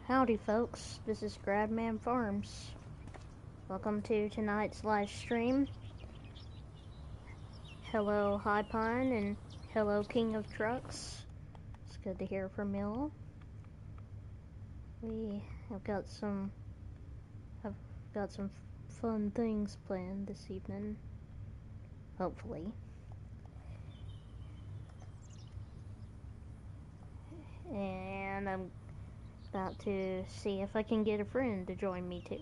Howdy folks, this is Gradman Farms. Welcome to tonight's live stream. Hello High Pine and hello King of Trucks. It's good to hear from y'all. We have got some fun things planned this evening. Hopefully. And I'm about to see if I can get a friend to join me too.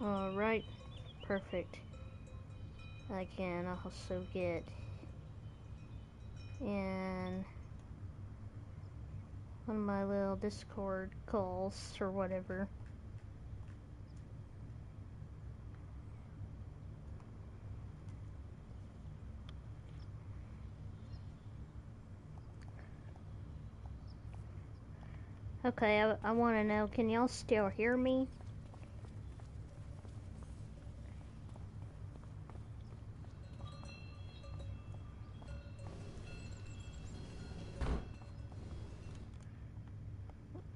Alright, perfect. I can also get in one of my little Discord calls or whatever. Okay, I want to know, can y'all still hear me?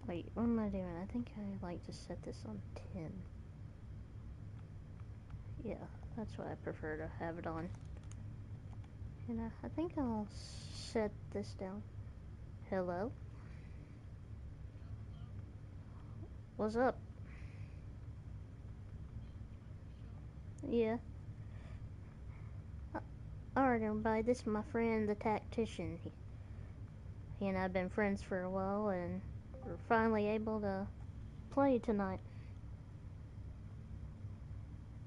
Wait, what am I doing? I think I like to set this on 10. Yeah, that's what I prefer to have it on. And I think I'll set this down. Hello? What's up? Yeah. Alright everybody, this is my friend the tactician. He and I have been friends for a while and we're finally able to play tonight.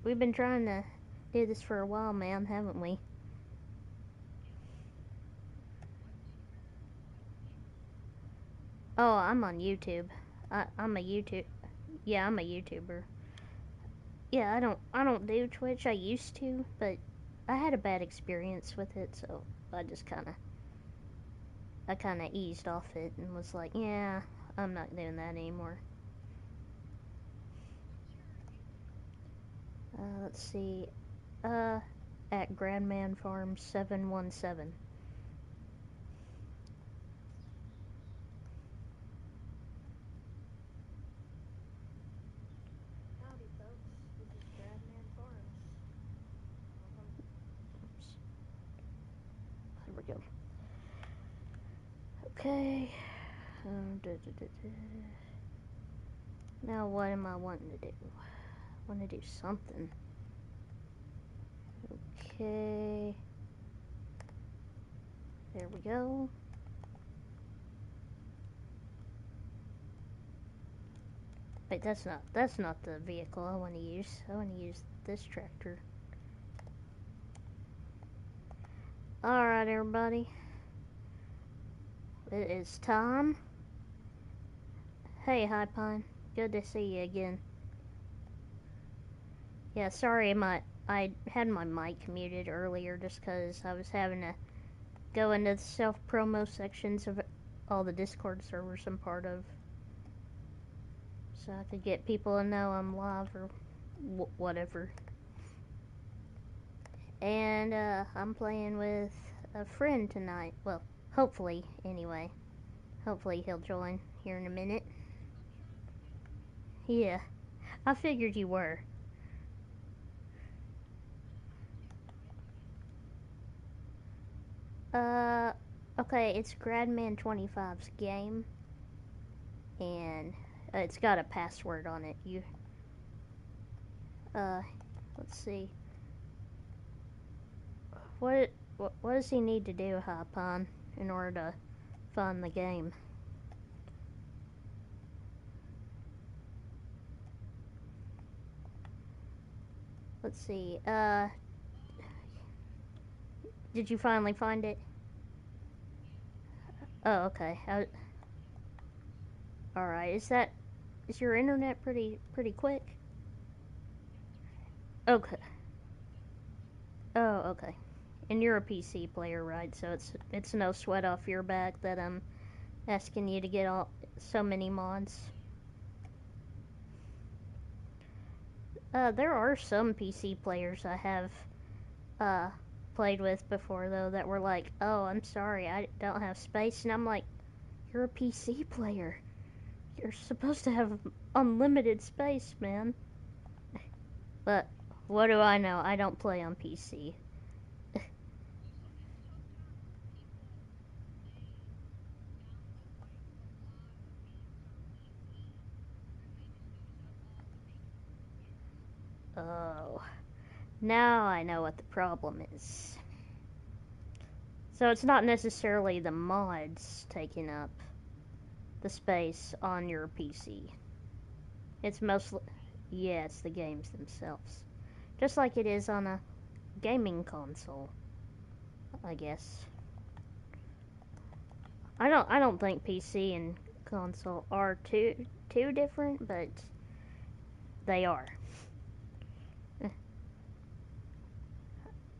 We've been trying to do this for a while, man, haven't we? Oh, I'm on YouTube. I'm a YouTube. Yeah, I'm a YouTuber. Yeah, I don't do Twitch. I used to, but I had a bad experience with it, so I just kind of eased off it and was like, yeah, I'm not doing that anymore. Let's see. At Grandman Farm 717. Howdy, folks. This is Gradman Farms. Oops. There we go. Okay. Now what am I wanting to do? I want to do something. Okay. There we go. Wait, that's not the vehicle I want to use. I want to use this tractor. Alright, everybody. It is time. Hey, High Pine. Good to see you again. Yeah, sorry, I had my mic muted earlier just because I was having to go into the self-promo sections of all the Discord servers I'm part of. So I could get people to know I'm live or whatever. And I'm playing with a friend tonight. Well, hopefully, anyway. Hopefully he'll join here in a minute. Yeah, I figured you were. Okay, it's Gradman25's game. And it's got a password on it. Let's see. What does he need to do, Hapon, in order to fund the game? Let's see. Did you finally find it? Oh, okay. All right. Is your internet pretty quick? Okay. Oh, okay. And you're a PC player, right? So it's no sweat off your back that I'm asking you to get all so many mods. There are some PC players I have uh played with before though that were like, "Oh, I'm sorry, I don't have space," and I'm like, "You're a PC player. You're supposed to have unlimited space, man." But what do I know? I don't play on PC. Oh, now I know what the problem is. So it's not necessarily the mods taking up the space on your PC. It's mostly, yeah, it's the games themselves. Just like it is on a gaming console, I guess. I don't think PC and console are too different, but they are.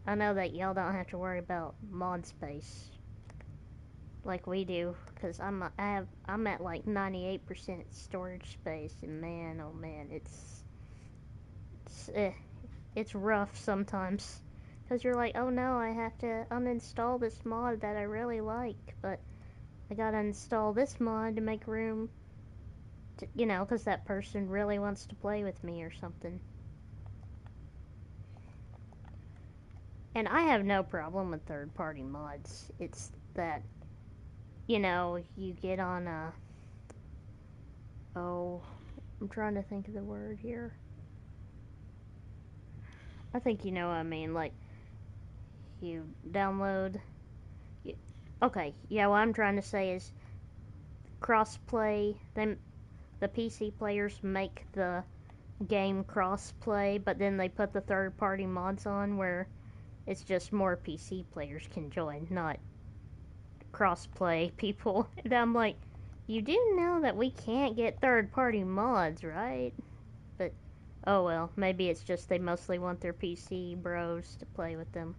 I know that y'all don't have to worry about mod space like we do, because I'm at like 98% storage space, and man, oh man, it's it's rough sometimes, because you're like, oh no, I have to uninstall this mod that I really like, but I gotta install this mod to make room to, because that person really wants to play with me or something. And I have no problem with third party mods. It's that, you get on a. Oh, I'm trying to think of the word here. I think you know what I mean. Like, you download. You, okay, yeah, what I'm trying to say is crossplay. The PC players make the game crossplay, but then they put the third party mods on where it's just more PC players can join, not crossplay people. And I'm like, you do know that we can't get third party mods, right? But oh well, maybe it's just they mostly want their PC bros to play with them.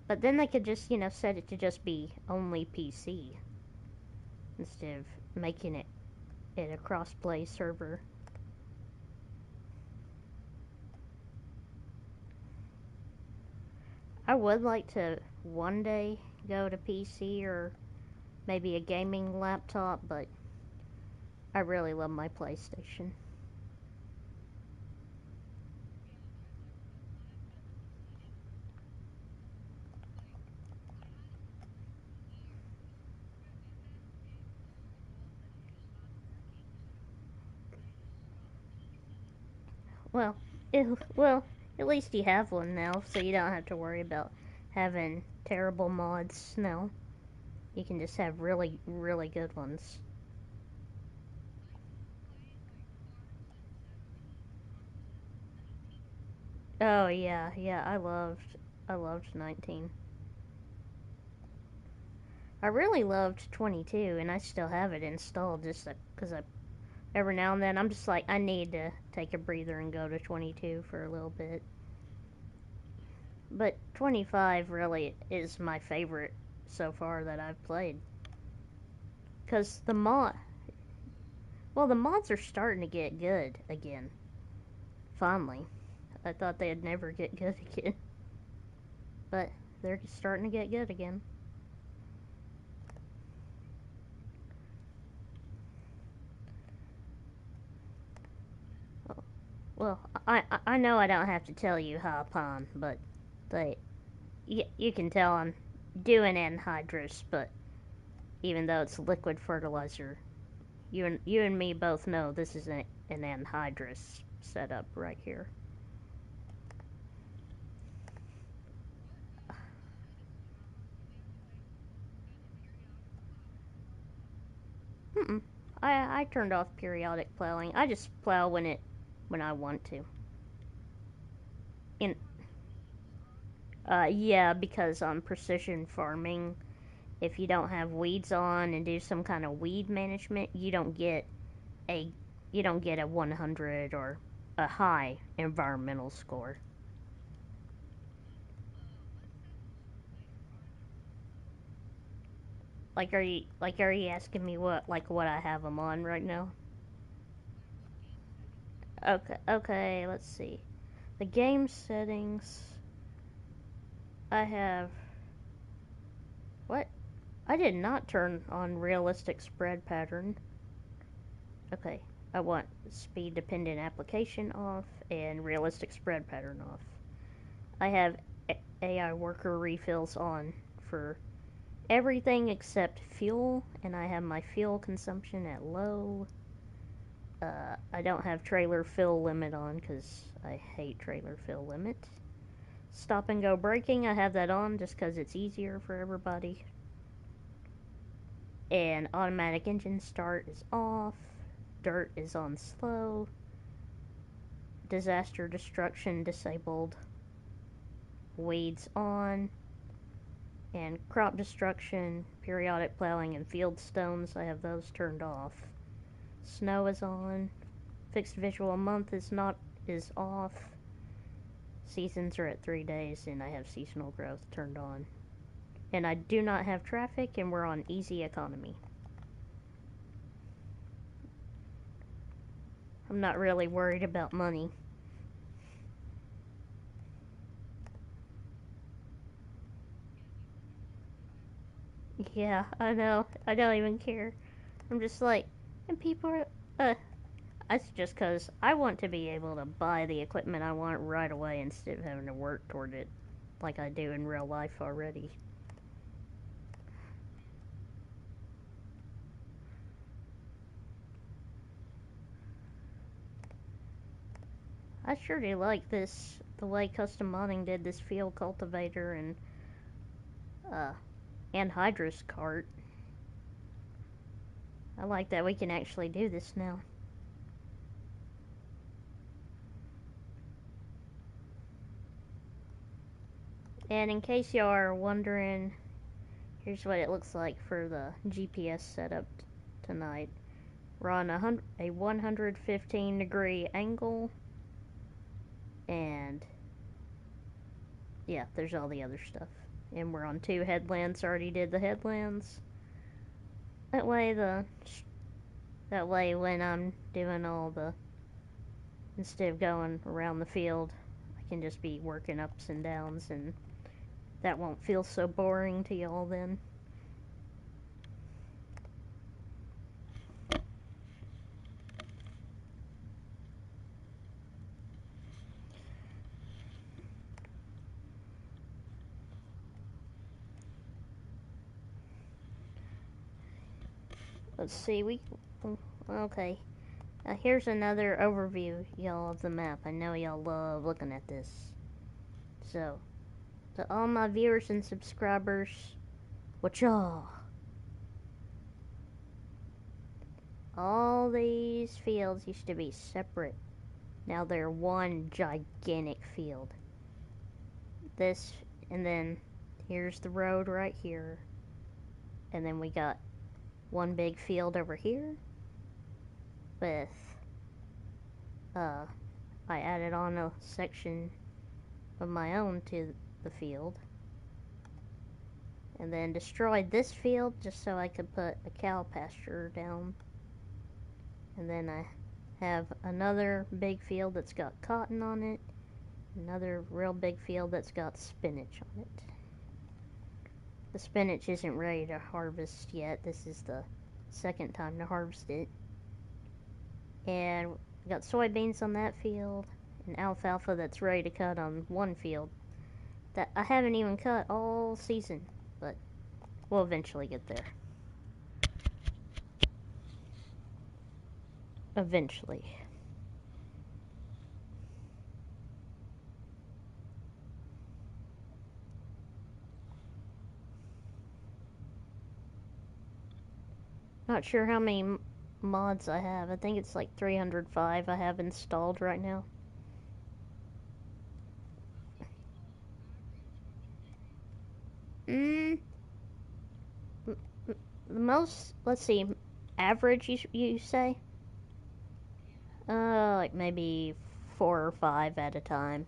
But then they could just, set it to just be only PC instead of making it a crossplay server. I would like to one day go to PC or maybe a gaming laptop, but I really love my PlayStation. Well, well, at least you have one now, so you don't have to worry about having terrible mods now. You can just have really, really good ones. Oh yeah, yeah, I loved 19. I really loved 22, and I still have it installed just because every now and then I'm just like, I need to take a breather and go to 22 for a little bit. But 25 really is my favorite so far that I've played. Because well, the mods are starting to get good again. Finally. I thought they'd never get good again. But they're starting to get good again. Well, I know I don't have to tell you, Hapon, but they you can tell I'm doing anhydrous, but even though it's liquid fertilizer, you and me both know this is an anhydrous setup right here. Mm-mm. I turned off periodic plowing. I just plow when I want to. In yeah, because on precision farming, if you don't have weeds on and do some kind of weed management, a you don't get a 100 or a high environmental score. Are you asking me what I have them on right now? Okay, let's see. The game settings I have what? I did not turn on realistic spread pattern. Okay, I want speed dependent application off and realistic spread pattern off. I have AI worker refills on for everything except fuel, and I have my fuel consumption at low. I don't have trailer fill limit on because I hate trailer fill limit. Stop and go braking, I have that on just because it's easier for everybody. And automatic engine start is off. Dirt is on slow. Disaster destruction disabled. Weeds on. And crop destruction, periodic plowing, and field stones, I have those turned off. Snow is on. Fixed visual month is off. Seasons are at 3 days, and I have seasonal growth turned on. And I do not have traffic, and we're on easy economy. I'm not really worried about money. Yeah, I know. I don't even care. I'm just like, and people are, that's just because I want to be able to buy the equipment I want right away instead of having to work toward it like I do in real life already. I sure do like this, the way custom modding did this field cultivator uh, anhydrous cart. I like that we can actually do this now. And in case y'all are wondering, here's what it looks like for the GPS setup tonight. We're on a 115-degree angle, and yeah, there's all the other stuff. And we're on 2 headlands. Already did the headlands. That way when I'm doing all the, instead of going around the field, I can just be working ups and downs, and that won't feel so boring to y'all then. Let's see, okay. Here's another overview, y'all, of the map. I know y'all love looking at this. So, to all my viewers and subscribers, what y'all? All these fields used to be separate. Now they're one gigantic field. This, and then here's the road right here. And then we got one big field over here with, I added on a section of my own to the field. And then destroyed this field just so I could put a cow pasture down. And then I have another big field that's got cotton on it. Another real big field that's got spinach on it. The spinach isn't ready to harvest yet. This is the second time to harvest it. And we got soybeans on that field. And alfalfa that's ready to cut on one field that I haven't even cut all season. But we'll eventually get there. Eventually. Not sure how many mods I have. I think it's like 305 I have installed right now. Mm, the most, let's see, average you say? Like maybe 4 or 5 at a time.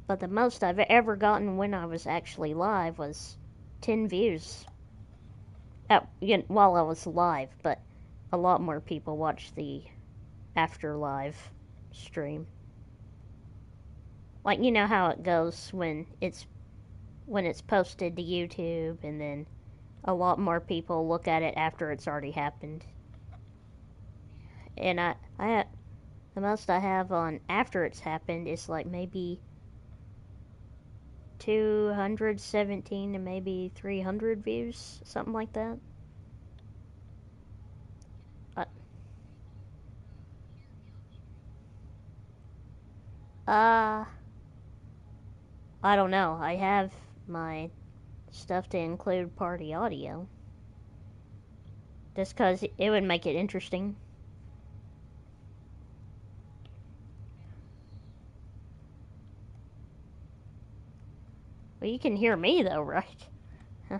But the most I've ever gotten when I was actually live was 10 views. While I was live, but a lot more people watch the after live stream. Like you know how it goes when it's posted to YouTube, and then a lot more people look at it after it's already happened. And the most I have on after it's happened is like maybe 217 to maybe 300 views, something like that. Uh, uh I don't know. I have my stuff to include party audio, just because it would make it interesting. Well, you can hear me though, right? Huh,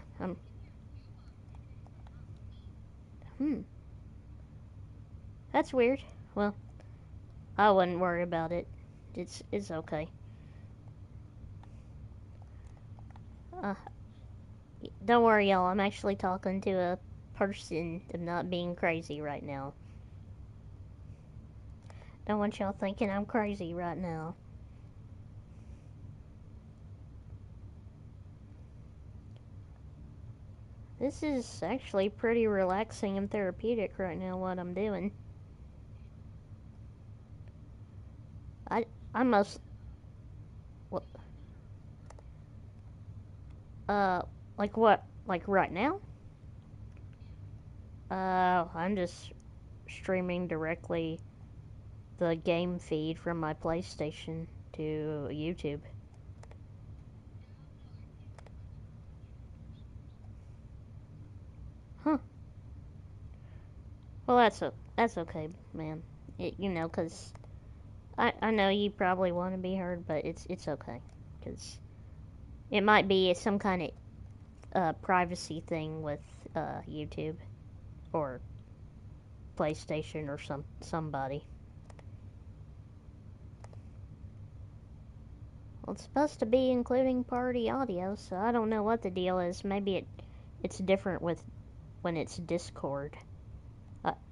hmm, that's weird. Well, I wouldn't worry about it. It's okay. Uh, don't worry, y'all. I'm actually talking to a person. I'm not being crazy right now. Don't want y'all thinking I'm crazy right now. This is actually pretty relaxing and therapeutic right now, what I'm doing. I I most what uh like what like right now? I'm just streaming directly the game feed from my PlayStation to YouTube. Huh. Well, that's okay, man. Cause I know you probably want to be heard, but it's okay, cause it might be some kind of privacy thing with YouTube or PlayStation or somebody. Well, it's supposed to be including party audio, so I don't know what the deal is. Maybe it's different with when it's Discord.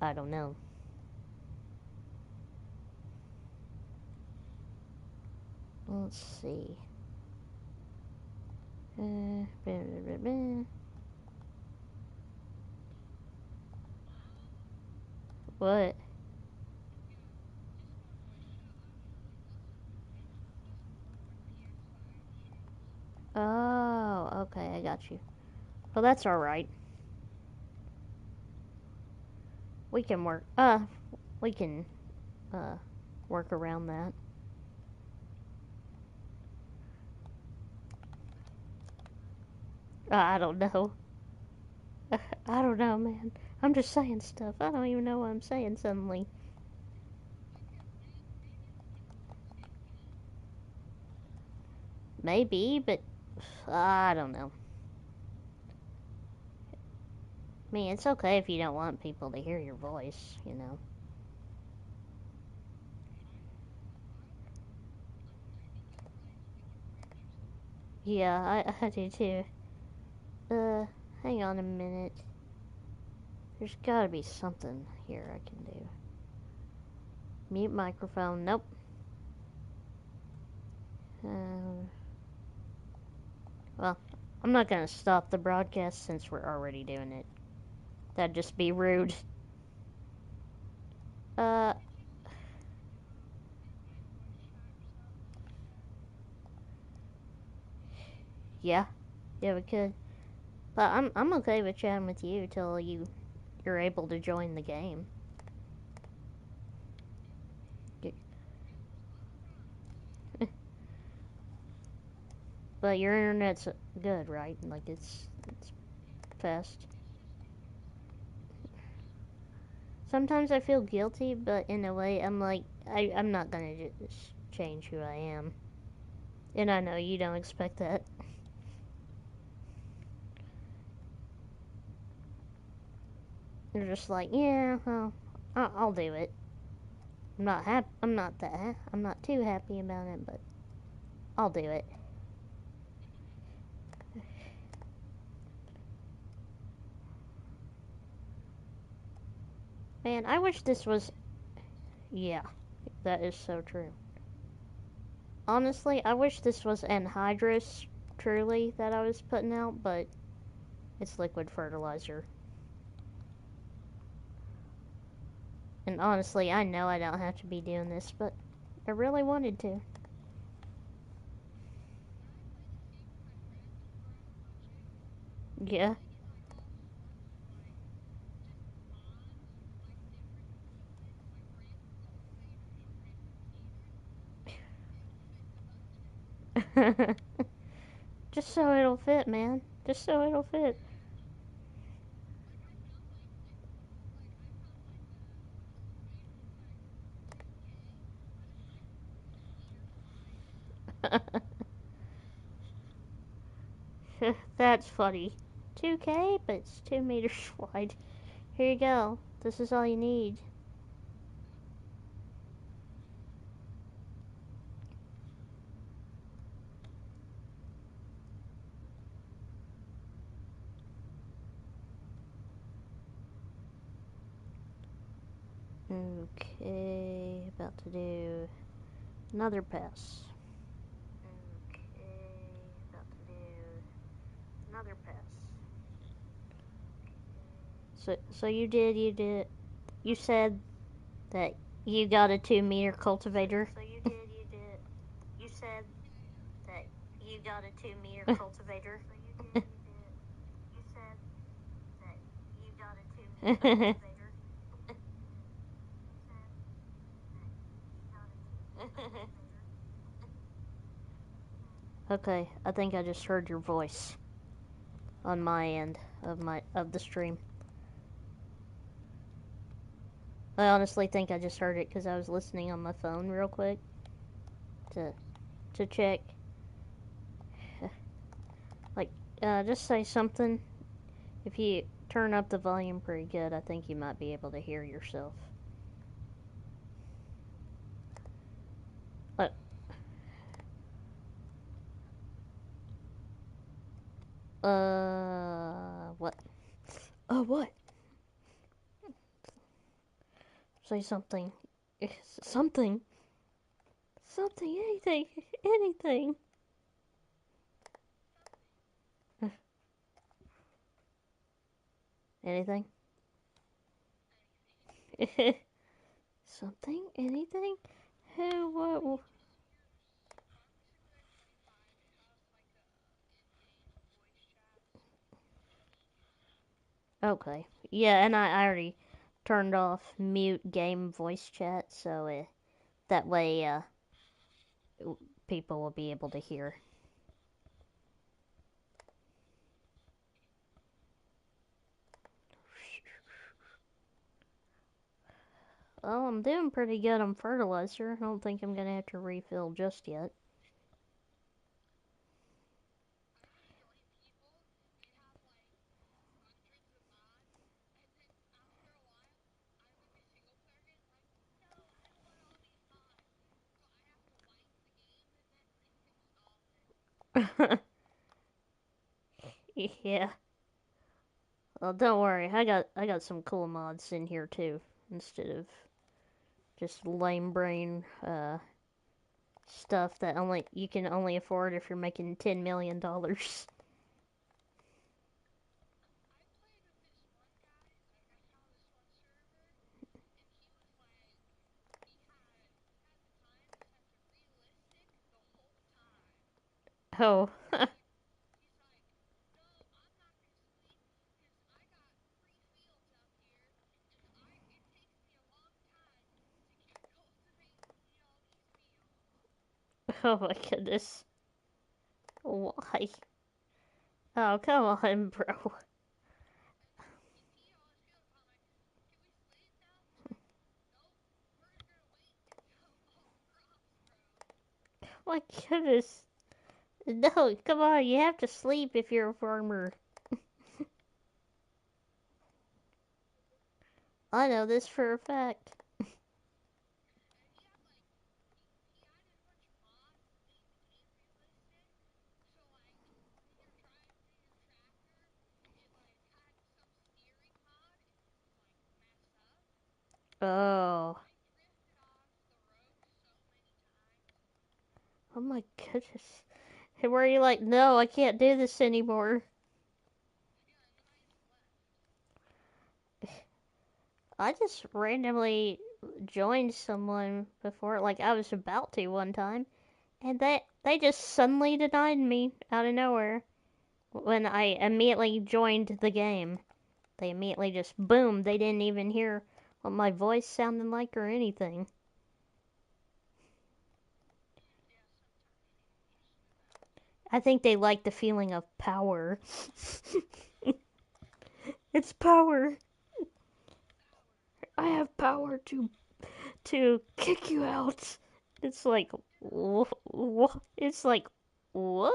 I don't know. Let's see. What? Oh, okay, I got you. Well, that's all right. We can work. We can uh work around that. I don't know. I don't know, man. I'm just saying stuff. I don't even know what I'm saying suddenly. Maybe, but I don't know. I mean, it's okay if you don't want people to hear your voice. Yeah, I do too. Uh, hang on a minute. There's gotta be something here I can do. Mute microphone. Nope. Uh, well, I'm not gonna stop the broadcast since we're already doing it. That'd just be rude. Uh, yeah. Yeah, we could. But I'm okay with chatting with you till you're able to join the game. But your internet's good, right? Like it's fast. Sometimes I feel guilty, but in a way, I'm like, I'm not gonna just change who I am. And I know you don't expect that. You're just like, yeah, well, I'll do it. I'm not happy. I'm not that. I'm not too happy about it, but I'll do it. Man, I wish this was. Yeah, that is so true. Honestly, I wish this was anhydrous, truly, that I was putting out, but it's liquid fertilizer. And honestly, I know I don't have to be doing this, but I really wanted to. Yeah. Just so it'll fit, man. Just so it'll fit. That's funny. 2K, but it's 2 meters wide. Here you go. This is all you need. Okay, about to do another pass. Okay, about to do another pass. So you said that you got a 2 meter cultivator. So you did. You said that you got a 2 meter cultivator. So you said that you got a 2 meter cultivator. Okay, I think I just heard your voice on my end of the stream. I honestly think I just heard it because I was listening on my phone real quick to to check. Like, just say something. If you turn up the volume pretty good, I think you might be able to hear yourself. Uh, what? What? Say something. Something. Something. Anything. Anything. Anything. Something. Anything. Who? What? Okay. Yeah, and I already turned off mute game voice chat, so that way people will be able to hear. Well, I'm doing pretty good on fertilizer. I don't think I'm gonna have to refill just yet. Yeah. Well, don't worry. I got some cool mods in here too, instead of just lame brain stuff that only you can only afford if you're making $10 million. Oh. Oh my goodness. Why? Oh, come on, bro. My goodness. No, come on, you have to sleep if you're a farmer. I know this for a fact. Oh. Oh my goodness. And where you like, no, I can't do this anymore. I just randomly joined someone before, like I was about to one time, and they just suddenly denied me out of nowhere when I immediately joined the game. They immediately just boom, they didn't even hear what my voice sounded like or anything. I think they like the feeling of power. It's power. I have power to kick you out. It's like it's like what?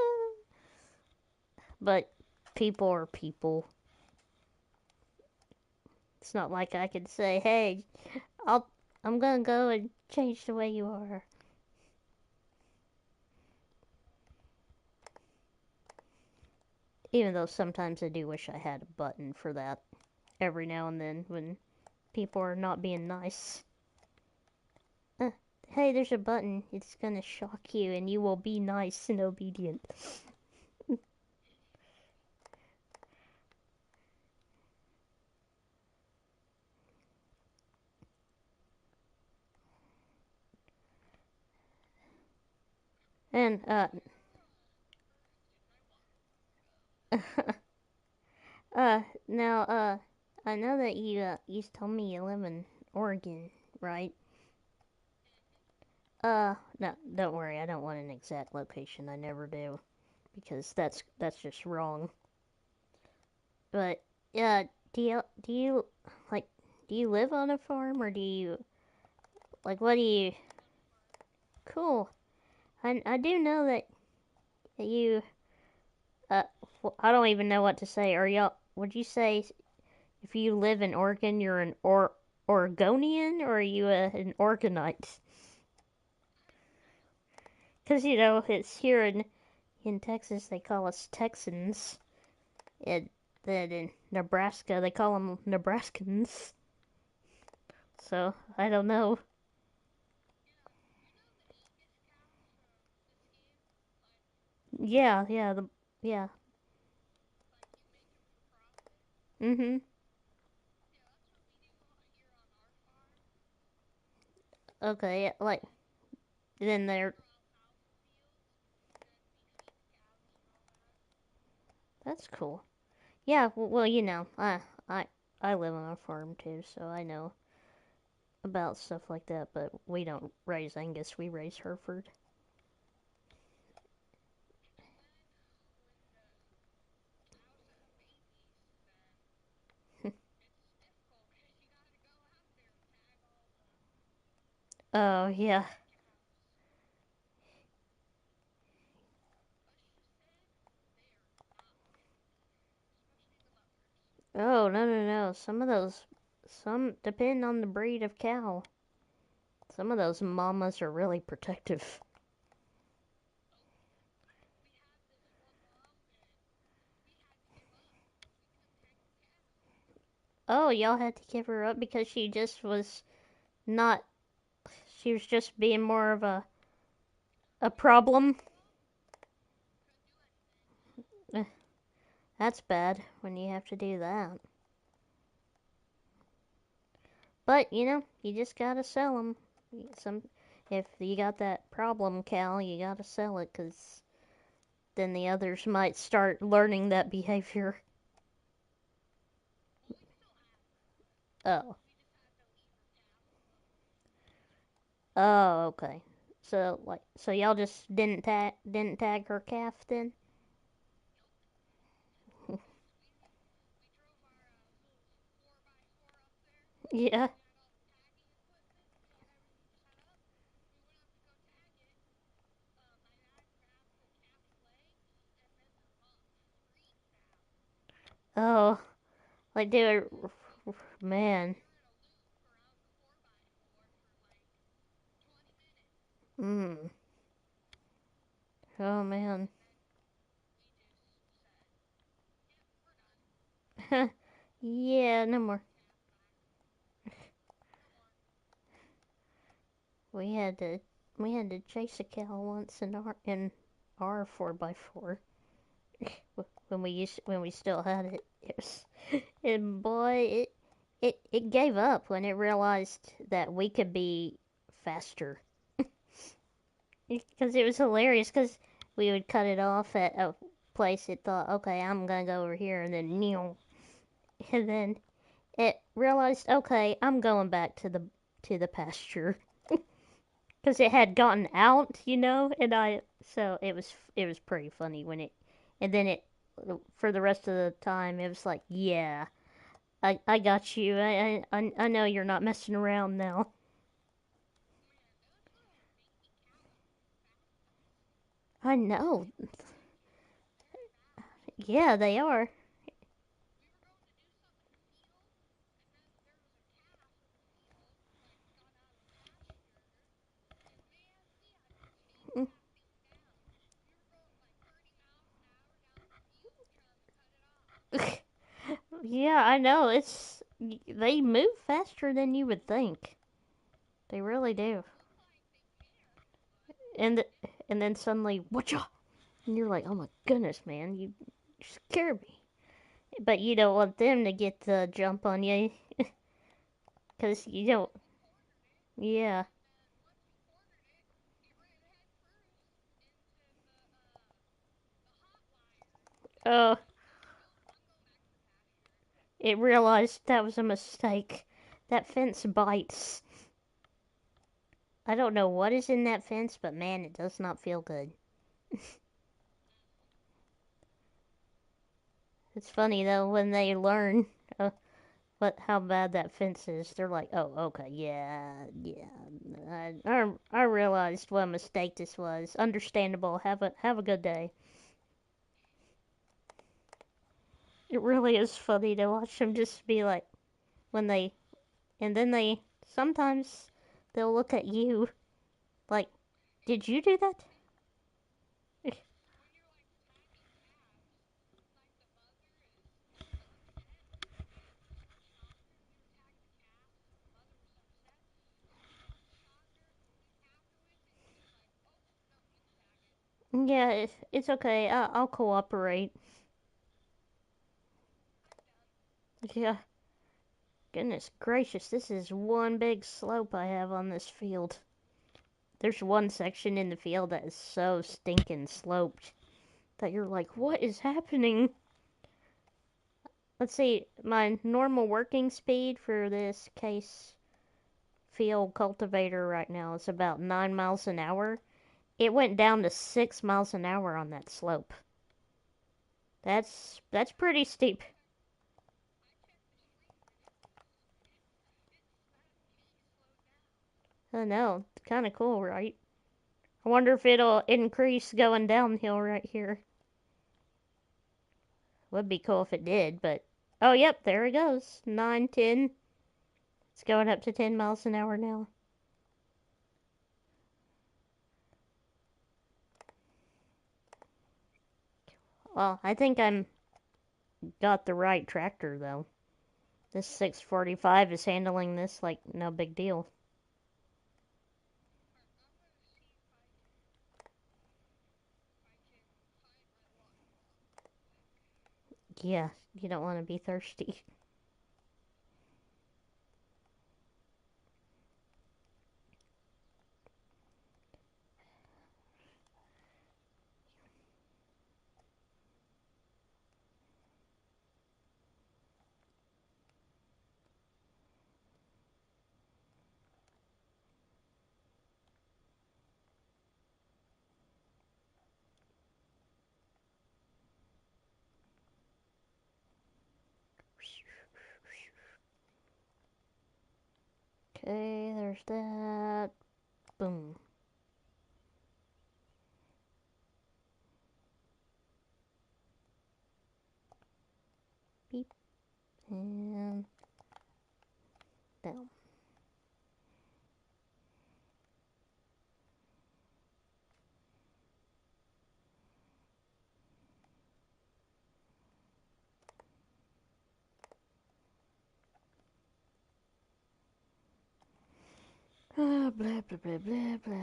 But people are people. It's not like I could say, "Hey, I'll I'm gonna go and change the way you are." Even though sometimes I do wish I had a button for that every now and then when people are not being nice. Uh, hey, there's a button. It's gonna shock you, and you will be nice and obedient. And now I know that you told me you live in Oregon, right? No, don't worry. I don't want an exact location. I never do because that's just wrong. But do you like do you live on a farm or do you like what do you? Cool. I do know that you uh I don't even know what to say. Are y'all? Would you say if you live in Oregon, you're an Oregonian or are you an Oregonite? Because it's here in Texas they call us Texans, and then in Nebraska they call them Nebraskans. So I don't know. Yeah. Mhm. Okay. Yeah, like then they're that's cool. Yeah. Well, I I live on a farm too, so I know about stuff like that. But we don't raise Angus. We raise Hereford. Oh yeah. Oh no. Some depend on the breed of cow. Some of those mamas are really protective. Oh, y'all had to give her up because she just was not. She was just being more of a problem. Eh, that's bad when you have to do that. But you just gotta sell them. Some if you got that problem cow, you gotta sell it because then the others might start learning that behavior. Oh, oh, okay. So y'all just didn't tag her calf then? Yeah. Oh, like they were, man. Mm. Oh man. Yeah, no more. We had to we had to chase a cow once in our 4x4 when we still had it. It was, and boy, it gave up when it realized that we could be faster. Because it was hilarious. Because we would cut it off at a place. It thought, okay, I'm gonna go over here, and then and then it realized, okay, I'm going back to the pasture. Because it had gotten out, and so it was pretty funny when and then it for the rest of the time it was like, yeah, I got you. I know you're not messing around now. I know. Yeah, they are. Yeah, I know. They move faster than you would think. They really do. And and then suddenly, whatcha? And you're like, oh my goodness, man, you scared me. But you don't want them to get the jump on you, because you don't. Yeah. Oh, it realized that was a mistake. That fence bites. I don't know what is in that fence, but man, it does not feel good. It's funny though when they learn uh, how bad that fence is. They're like, oh, okay, yeah, yeah. I realized what a mistake this was. Understandable. Have a good day. It really is funny to watch them just be like when they and then they sometimes they'll look at you like, did you do that? Yeah, it's okay. I'll cooperate. Yeah, goodness gracious, this is one big slope I have on this field. There's one section in the field that is so stinking sloped that you're like, what is happening? Let's see, my normal working speed for this case field cultivator right now is about 9 miles an hour. It went down to 6 miles an hour on that slope. That's pretty steep. I know, it's kind of cool, right? I wonder if it'll increase going downhill right here. Would be cool if it did, but oh, yep, there it goes. 9, 10. It's going up to 10 miles an hour now. Well, I think I'm got the right tractor though. This 645 is handling this like no big deal. Yeah, you don't want to be thirsty. Okay, there's that. Boom. Beep. And down. Blah, blah, blah, blah, blah.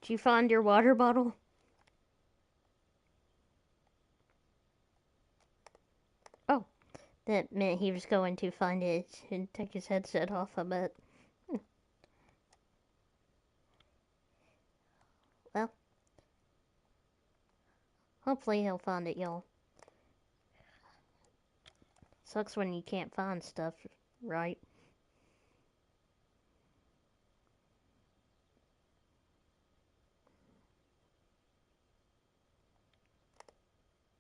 Did you find your water bottle? Oh, that meant he was going to find it and take his headset off, I bet. Well, hopefully he'll find it, y'all. Sucks when you can't find stuff, right?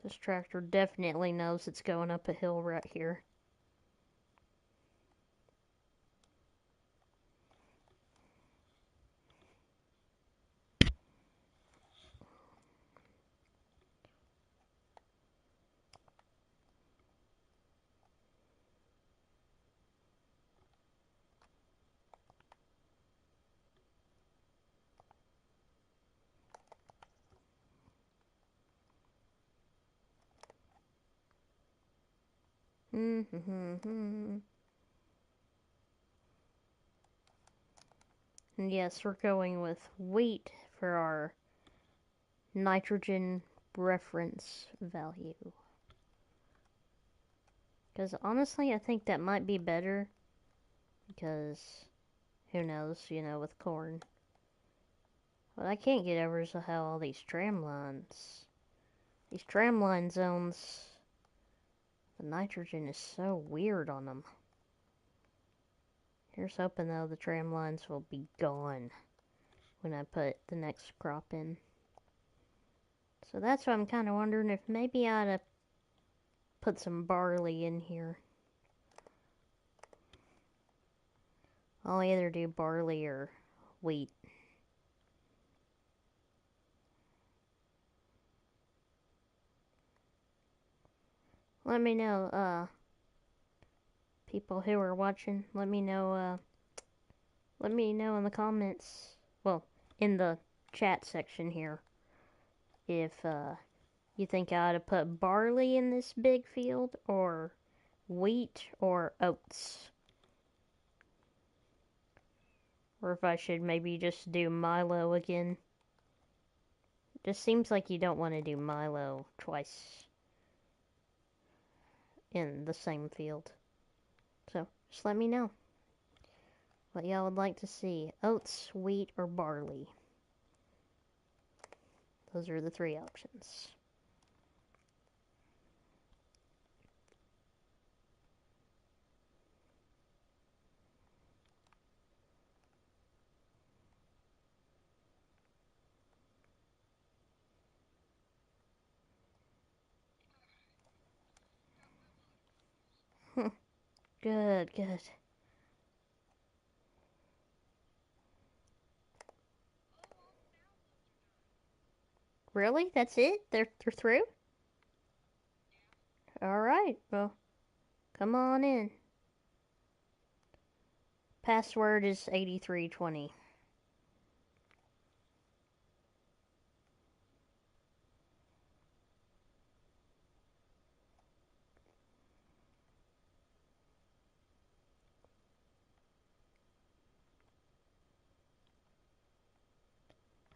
This tractor definitely knows it's going up a hill right here. And yes, we're going with wheat for our nitrogen reference value. Because honestly, I think that might be better. Because who knows, with corn. What I can't get over is how all these tramline zones, the nitrogen is so weird on them. Here's hoping though the tram lines will be gone when I put the next crop in. So that's why I'm kind of wondering if maybe I ought to put some barley in here. I'll either do barley or wheat. Let me know, people who are watching, let me know in the comments, well, in the chat section here, if, you think I ought to put barley in this big field, or wheat, or oats. Or if I should maybe just do Milo again. Just seems like you don't want to do Milo twice in the same field. So, just let me know what y'all would like to see. Oats, wheat, or barley. Those are the three options. Good, good. Really? That's it? They're through? Alright, well, come on in. Password is 8320.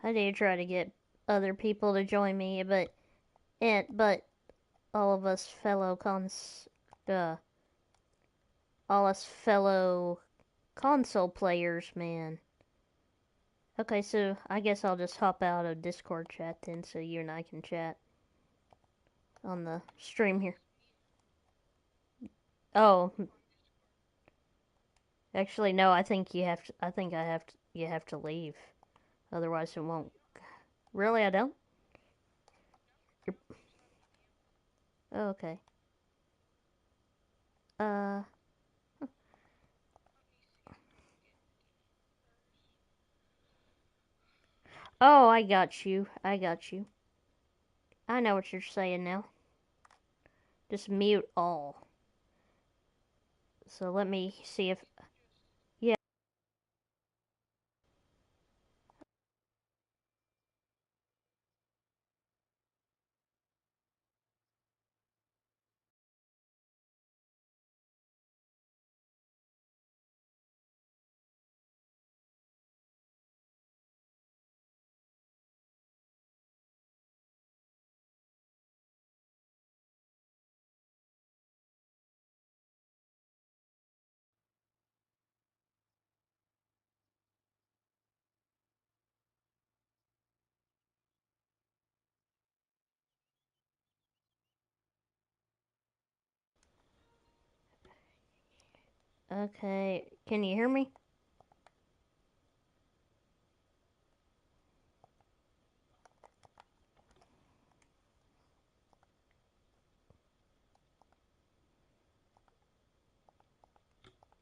I do try to get other people to join me, but all of us uh, all us fellow console players, man. Okay, so I guess I'll just hop out of Discord chat then, so you and I can chat on the stream here. Oh, actually, no. I think you have to. I think I have to. You have to leave, otherwise it won't. Really, I don't. You're... Oh, okay. Uh, Oh, I got you. I got you. I know what you're saying now. Just mute all. So let me see if... Yeah. Okay. Can you hear me?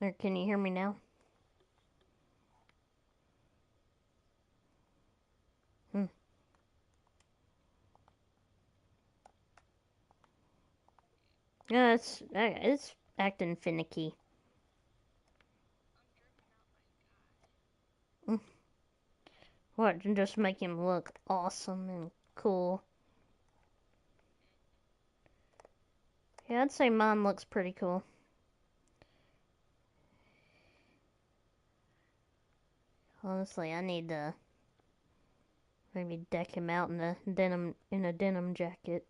Or can you hear me now? Hmm. Yeah, it's acting finicky. Mm. What? Just make him look awesome and cool. Yeah, I'd say mine looks pretty cool. Honestly, I need to maybe deck him out in a denim jacket.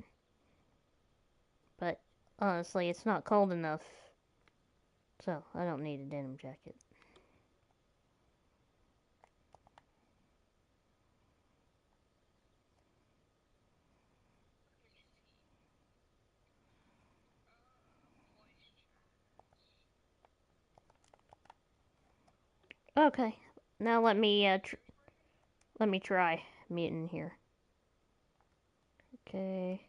But honestly, it's not cold enough, so I don't need a denim jacket. Okay, now let me try muting here. Okay.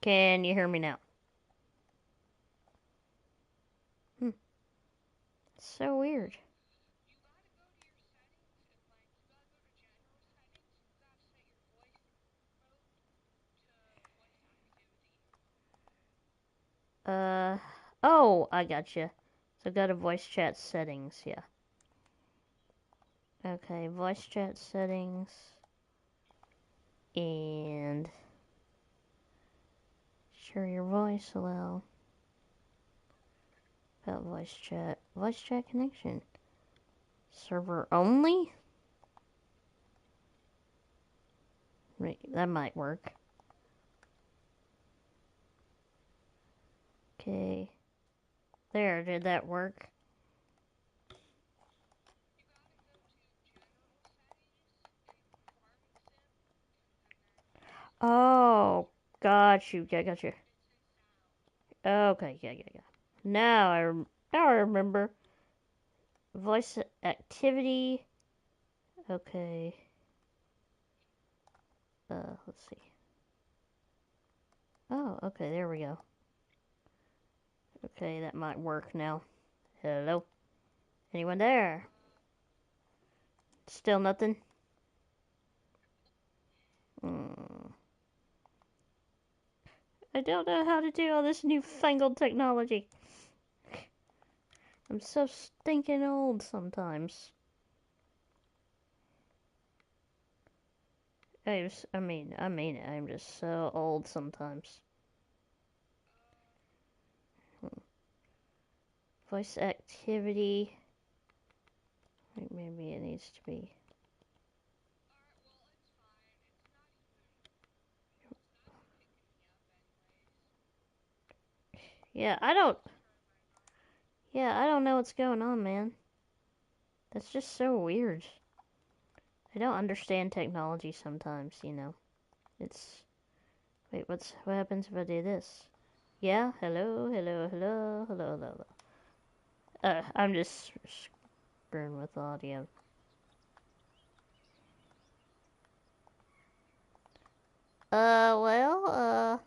Can you hear me now? Hmm. So weird. Uh. Oh, I gotcha. So go to voice chat settings. Yeah. Okay, voice chat settings. And share your voice allow. About voice chat. Voice chat connection. Server only? Wait, that might work. Okay. There, did that work? Oh, got you. Yeah, got you. Okay, yeah. Now I remember. Voice activity. Okay. Let's see. Oh, okay, there we go. Okay, that might work now. Hello? Anyone there? Still nothing? Hmm. I don't know how to do all this newfangled technology. I'm so stinking old sometimes. I mean it. I'm just so old sometimes. Voice activity. Maybe it needs to be. Yeah, I don't. Yeah, I don't know what's going on, man. That's just so weird. I don't understand technology sometimes, you know. It's. Wait, what happens if I do this? Yeah, hello. I'm just screwing with audio. Well,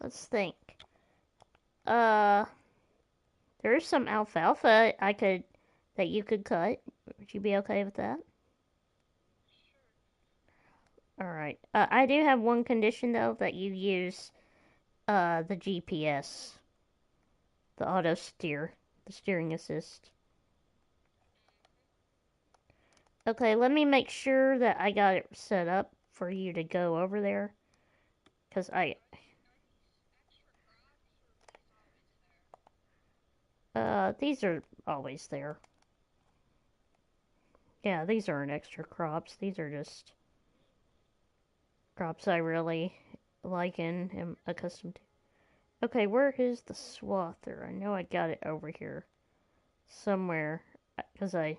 let's think. Uh, There's some alfalfa that you could cut. Would you be okay with that? All right. I do have one condition though that you use the GPS, the auto steer, the steering assist. Okay, let me make sure that I got it set up for you to go over there, cause these are always there. Yeah, these aren't extra crops. These are just crops I really like and am accustomed to. Okay, where is the swather? I know I got it over here somewhere because I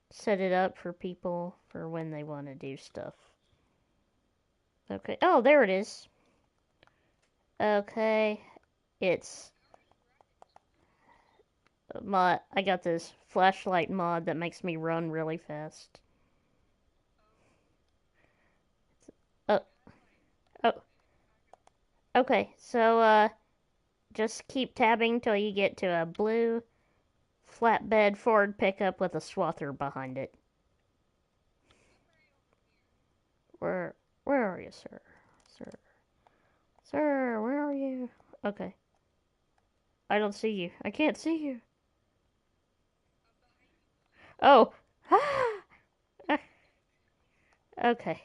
set it up for people for when they want to do stuff. Okay. Oh, there it is. Okay. It's mod. I got this flashlight mod that makes me run really fast. Oh, oh. Okay. So just keep tabbing till you get to a blue flatbed Ford pickup with a swather behind it. Where where are you, sir? Sir. Sir, where are you? Okay. I don't see you. I can't see you. Oh. Okay.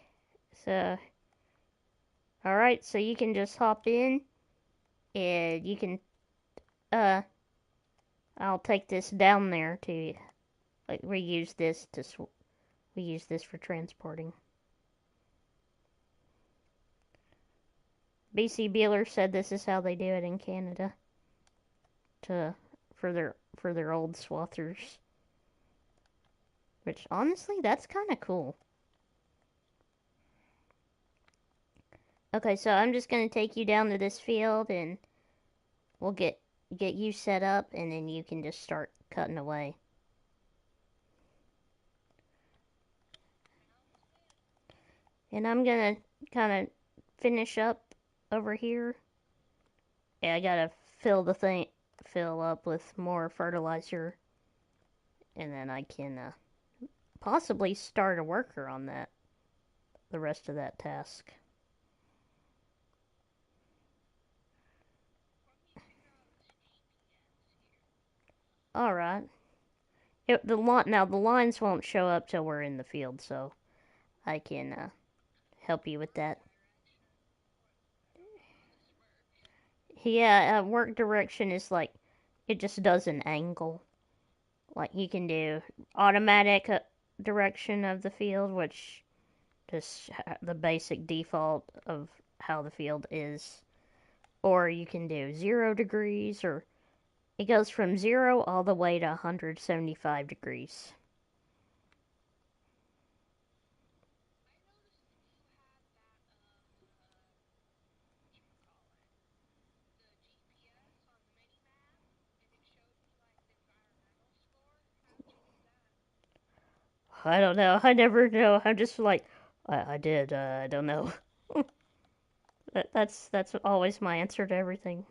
So, alright, so you can just hop in and you can, uh, I'll take this down there to, like, reuse this we use this for transporting. BC Beeler said this is how they do it in Canada to for their old swathers. Which honestly, that's kind of cool. Okay, so I'm just gonna take you down to this field and we'll get you set up and then you can just start cutting away. And I'm gonna kind of finish up over here. Yeah, I gotta fill up with more fertilizer, and then I can possibly start a worker on the rest of that task. All right. Now the lines won't show up till we're in the field, so I can help you with that. Yeah, work direction is like it just does an angle. Like you can do automatic direction of the field, which just the basic default of how the field is. Or you can do 0 degrees, or it goes from 0 all the way to 175 degrees. I don't know. I never know. I'm just like, I did. I don't know. That's always my answer to everything.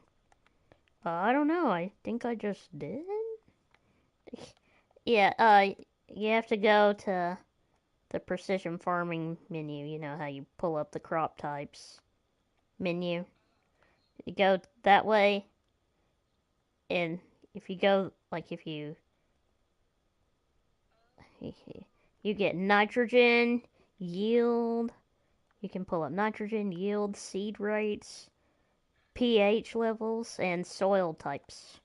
I don't know. I think I just did. Yeah. You have to go to the precision farming menu. You know how you pull up the crop types menu. You go that way, and if you go like if you get nitrogen, yield. You can pull up nitrogen, yield, seed rates, pH levels, and soil types.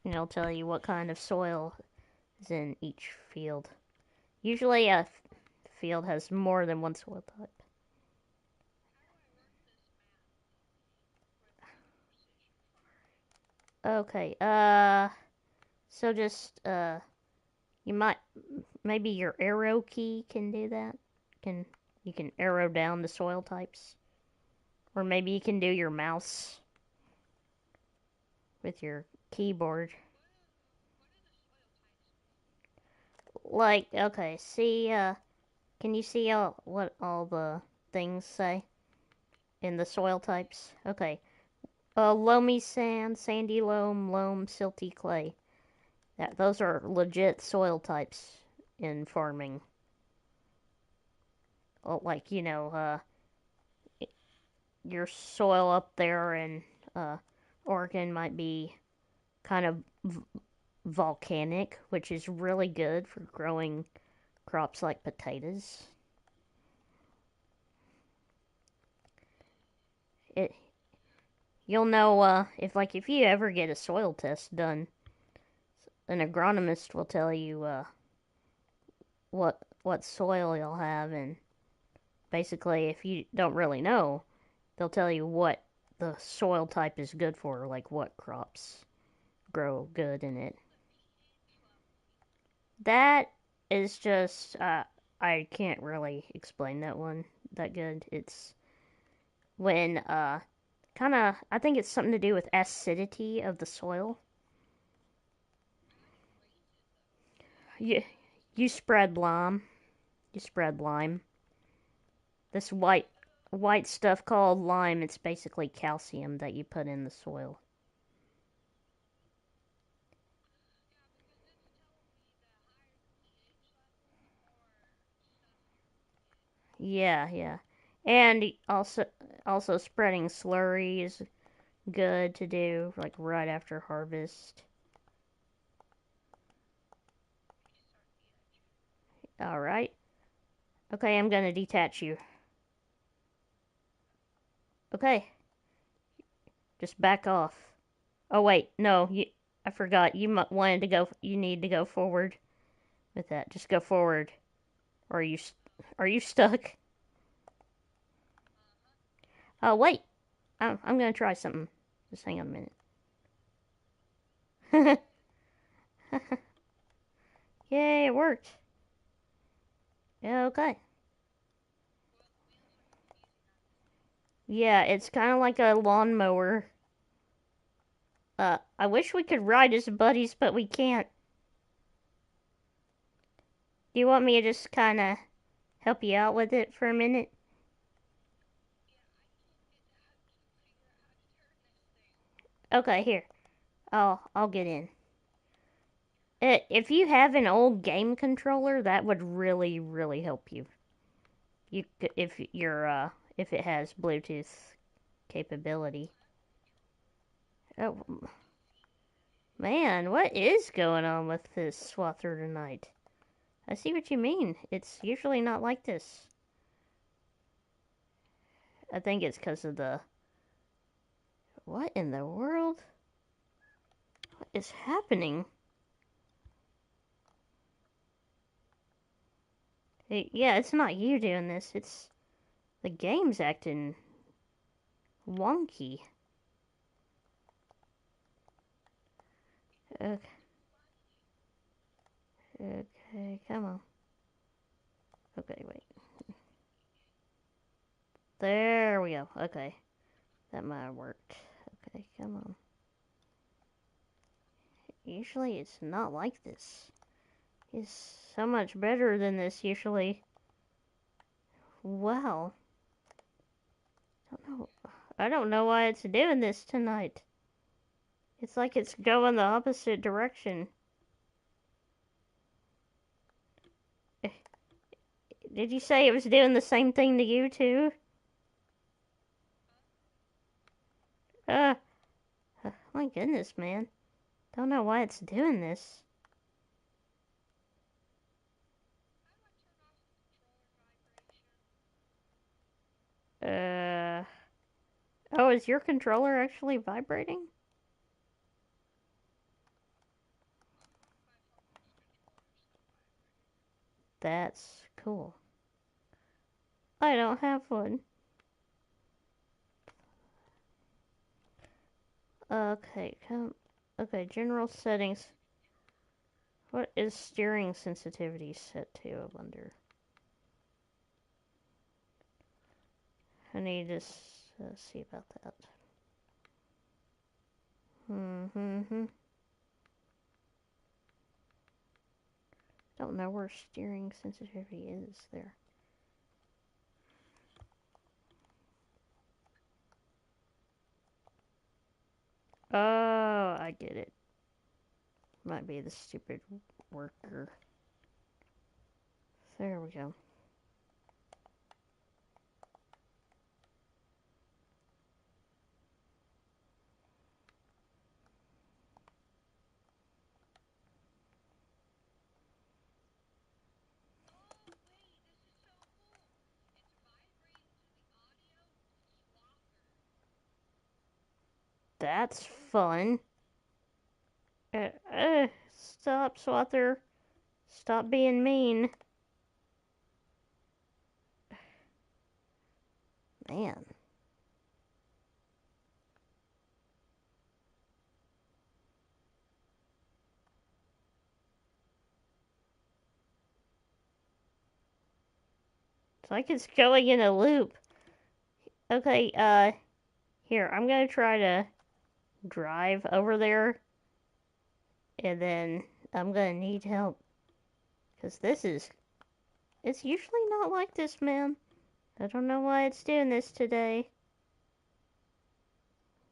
And it'll tell you what kind of soil is in each field. Usually a field has more than one soil type. Okay, so just, you might, maybe your arrow key can do that. You can arrow down the soil types. Or maybe you can do your mouse with your keyboard. Like, okay, see, can you see what all the things say in the soil types? Okay, Loamy sand, sandy loam, silty clay. Those are legit soil types in farming. Like, your soil up there in Oregon might be kind of volcanic, which is really good for growing crops like potatoes. It You'll know if you ever get a soil test done, an agronomist will tell you what soil you'll have, and basically if you don't really know, they'll tell you what the soil type is good for, like what crops grow good in it. That is just I can't really explain that one that good. It's when kind of I think it's something to do with acidity of the soil. You you spread lime. You spread lime. This white stuff called lime. It's basically calcium that you put in the soil. Yeah, yeah. And also spreading slurry is good to do like right after harvest. All right. Okay, I'm gonna detach you. Okay, just back off. Oh wait, no, I forgot. Wanted to go. You need to go forward with that. Just go forward. Or are you stuck? Oh wait, I'm gonna try something. Just hang on a minute. Yay, it worked. Yeah, okay. Yeah, it's kind of like a lawnmower. I wish we could ride as buddies, but we can't. Do you want me to just kind of help you out with it for a minute? Okay, here. I'll get in. If you have an old game controller, that would really, really help you. If it has Bluetooth capability. Oh man, what is going on with this swather tonight? I see what you mean. It's usually not like this. I think it's because of the. What in the world? What is happening? Yeah, it's not you doing this. It's the game's acting wonky. Okay, okay, come on. Okay, wait. There we go. Okay, that might have worked. Okay, come on. Usually it's not like this. It's so much better than this usually. Wow. I don't know why it's doing this tonight. It's like it's going the opposite direction. Did you say it was doing the same thing to you too? Uh, my goodness, man. Don't know why it's doing this. Uh, oh, is your controller actually vibrating? That's cool. I don't have one. Okay, come. Okay, general settings. What is steering sensitivity set to? I wonder. I need to see about that. Hmm. Don't know where steering sensitivity is there. Oh, I get it. Might be the stupid worker. There we go. That's fun. Stop, Swather. Stop being mean. Man. It's like it's going in a loop. Okay, here, I'm gonna try to drive over there, and then I'm gonna need help. Because this is. It's usually not like this, man. I don't know why it's doing this today.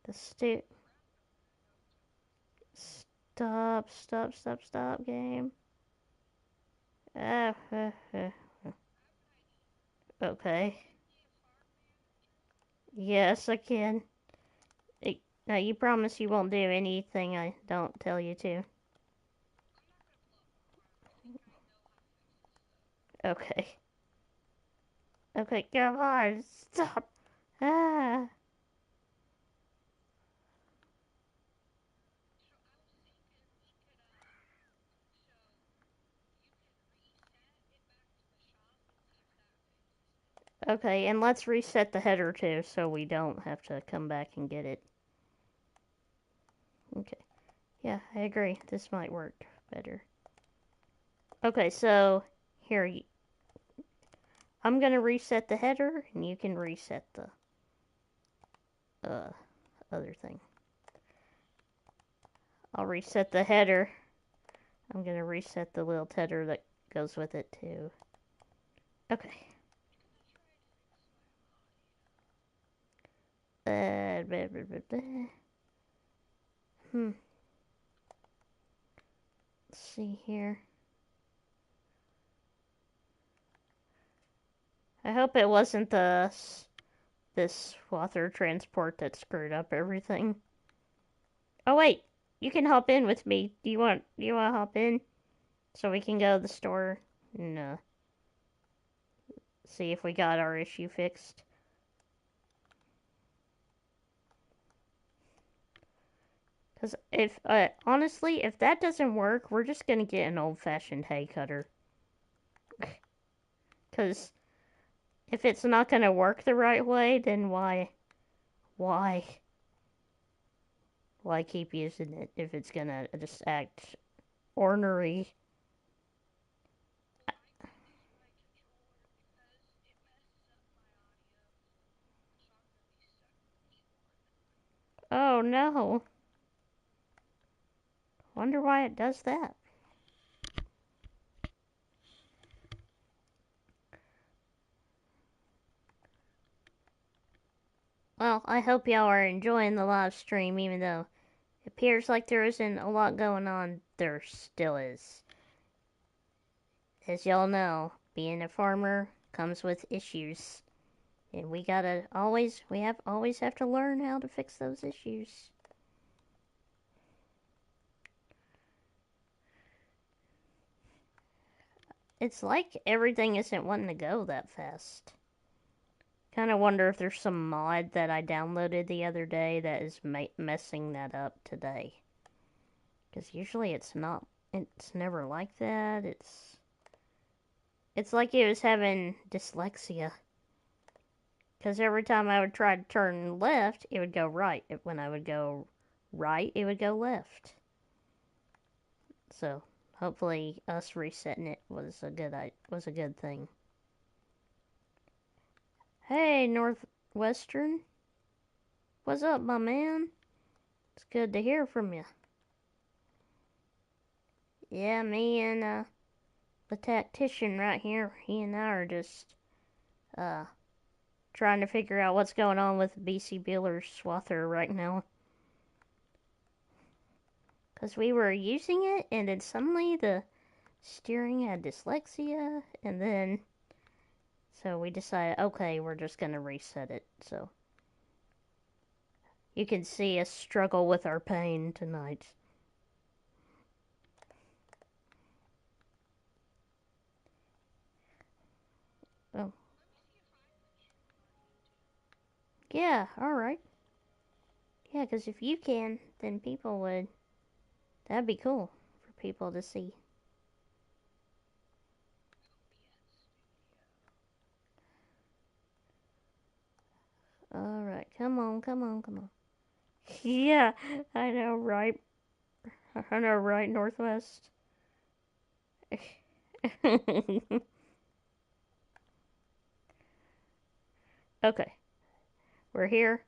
The stop, game. Okay. Yes, I can. Now, you promise you won't do anything I don't tell you to. Okay. Okay, come on, stop. Ah. Okay, and let's reset the header too, so we don't have to come back and get it. Okay. Yeah, I agree. This might work better. Okay, so here, I'm gonna reset the header, and you can reset the other thing. I'll reset the header. I'm gonna reset the little header that goes with it too. Okay. Blah, blah, blah, Let's see here. I hope it wasn't this water transport that screwed up everything. Oh wait, you can hop in with me. Do you want to hop in so we can go to the store and see if we got our issue fixed? Because if honestly, if that doesn't work, we're just gonna get an old-fashioned hay cutter. Because if it's not gonna work the right way, then why, why keep using it if it's gonna just act ornery? Oh no. Wonder why it does that. Well, I hope y'all are enjoying the live stream, even though it appears like there isn't a lot going on. There still is. As y'all know, being a farmer comes with issues. And we always have to learn how to fix those issues. It's like everything isn't wanting to go that fast. Kind of wonder if there's some mod that I downloaded the other day that is messing that up today. Because usually it's not. It's never like that. It's like it was having dyslexia. Because every time I would try to turn left, it would go right. When I would go right, it would go left. So hopefully, us resetting it was a good thing. Hey, Northwestern, what's up, my man? It's good to hear from you. Yeah, me and the tactician right here, he and I are just trying to figure out what's going on with BC Builler's Swather right now. Because we were using it, and then suddenly the steering had dyslexia, and then so we decided, okay, we're just gonna reset it. So you can see us struggle with our pain tonight. Oh, yeah, alright. Yeah, because if you can, then people would. That'd be cool for people to see. Alright, come on, come on, come on. Yeah, I know, right? I know, right, Northwest? Okay, we're here.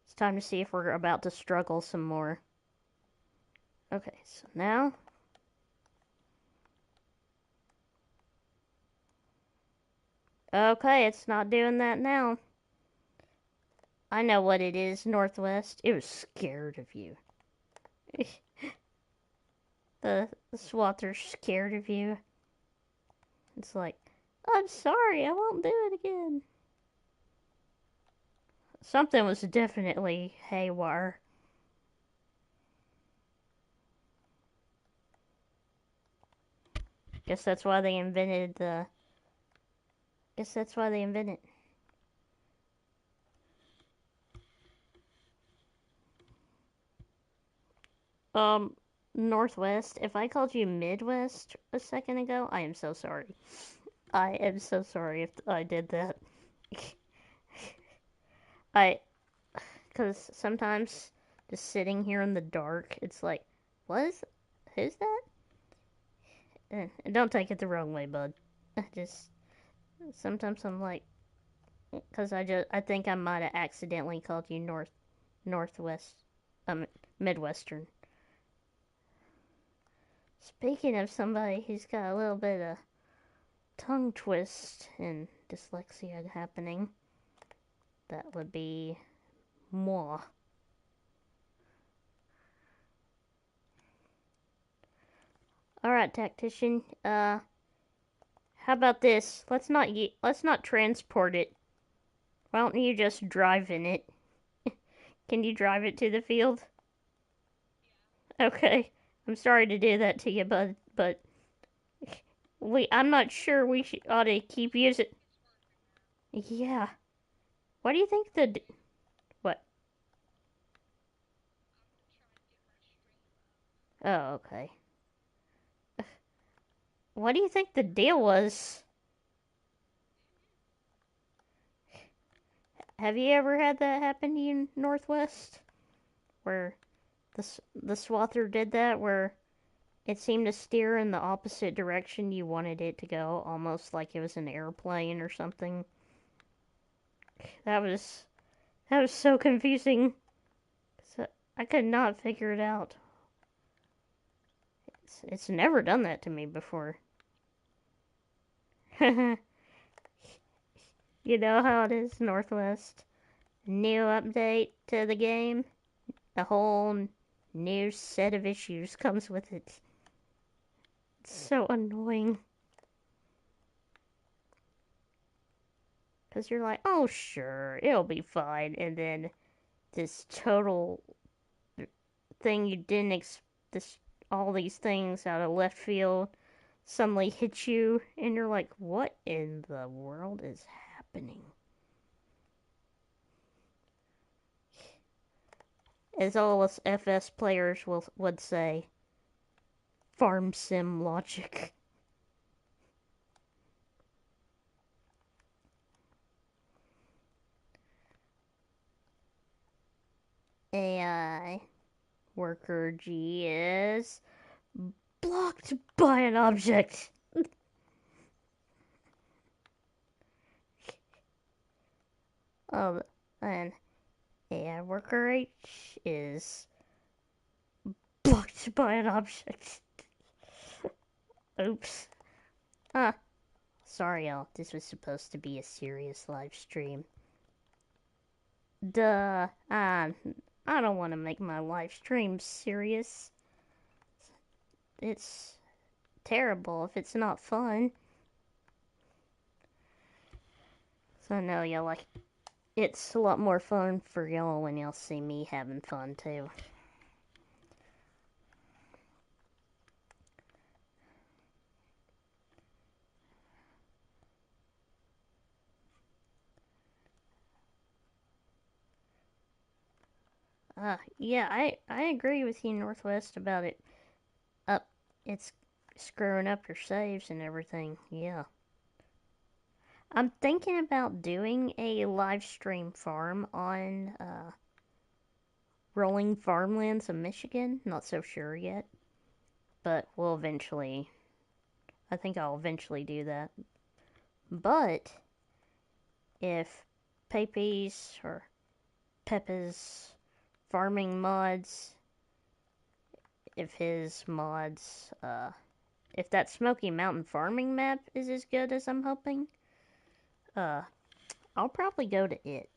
It's time to see if we're about to struggle some more. Okay, so now. Okay, it's not doing that now. I know what it is, Northwest. It was scared of you. The SWAT's scared of you. It's like, I'm sorry, I won't do it again. Something was definitely haywire. Guess that's why they invented the. Guess that's why they invented. Um, Northwest. If I called you Midwest a second ago, I am so sorry. I am so sorry if I did that. I, because sometimes just sitting here in the dark, it's like, what is, who's that? And don't take it the wrong way, bud. I just sometimes I'm like, because I think I might have accidentally called you Northwest, Midwestern. Speaking of somebody who's got a little bit of tongue twist and dyslexia happening, that would be moi. All right, tactician. How about this? Let's not transport it. Why don't you just drive in it? Can you drive it to the field? Okay. I'm sorry to do that to you, bud, but I'm not sure we ought to keep using. Yeah. What do you think what? Oh, okay. What do you think the deal was? Have you ever had that happen to you, Northwest? Where the swather did that, where it seemed to steer in the opposite direction you wanted it to go, almost like it was an airplane or something. That was that was so confusing. So I could not figure it out. It's never done that to me before. You know how it is, Northwest. New update to the game. A whole new set of issues comes with it. It's so annoying. Because you're like, oh, sure, it'll be fine. And then this total thing you didn't this all these things out of left field suddenly hit you, and you're like, what in the world is happening? As all us FS players would say, farm sim logic. AI worker G is blocked by an object. Oh, and AI worker H is blocked by an object. Oops. Ah, sorry, y'all. This was supposed to be a serious live stream. Duh. I don't want to make my live stream serious. it's terrible if it's not fun. So no, y'all like it's a lot more fun for y'all when y'all see me having fun too. Yeah, I agree with you, Northwest, about it. Up, it's screwing up your saves and everything. Yeah, I'm thinking about doing a live stream farm on rolling farmlands of Michigan. Not so sure yet, but we'll eventually. I think I'll eventually do that. But if Pepe's or Pepe's farming mods, if his mods, if that Smoky Mountain farming map is as good as I'm hoping, uh, I'll probably go to it.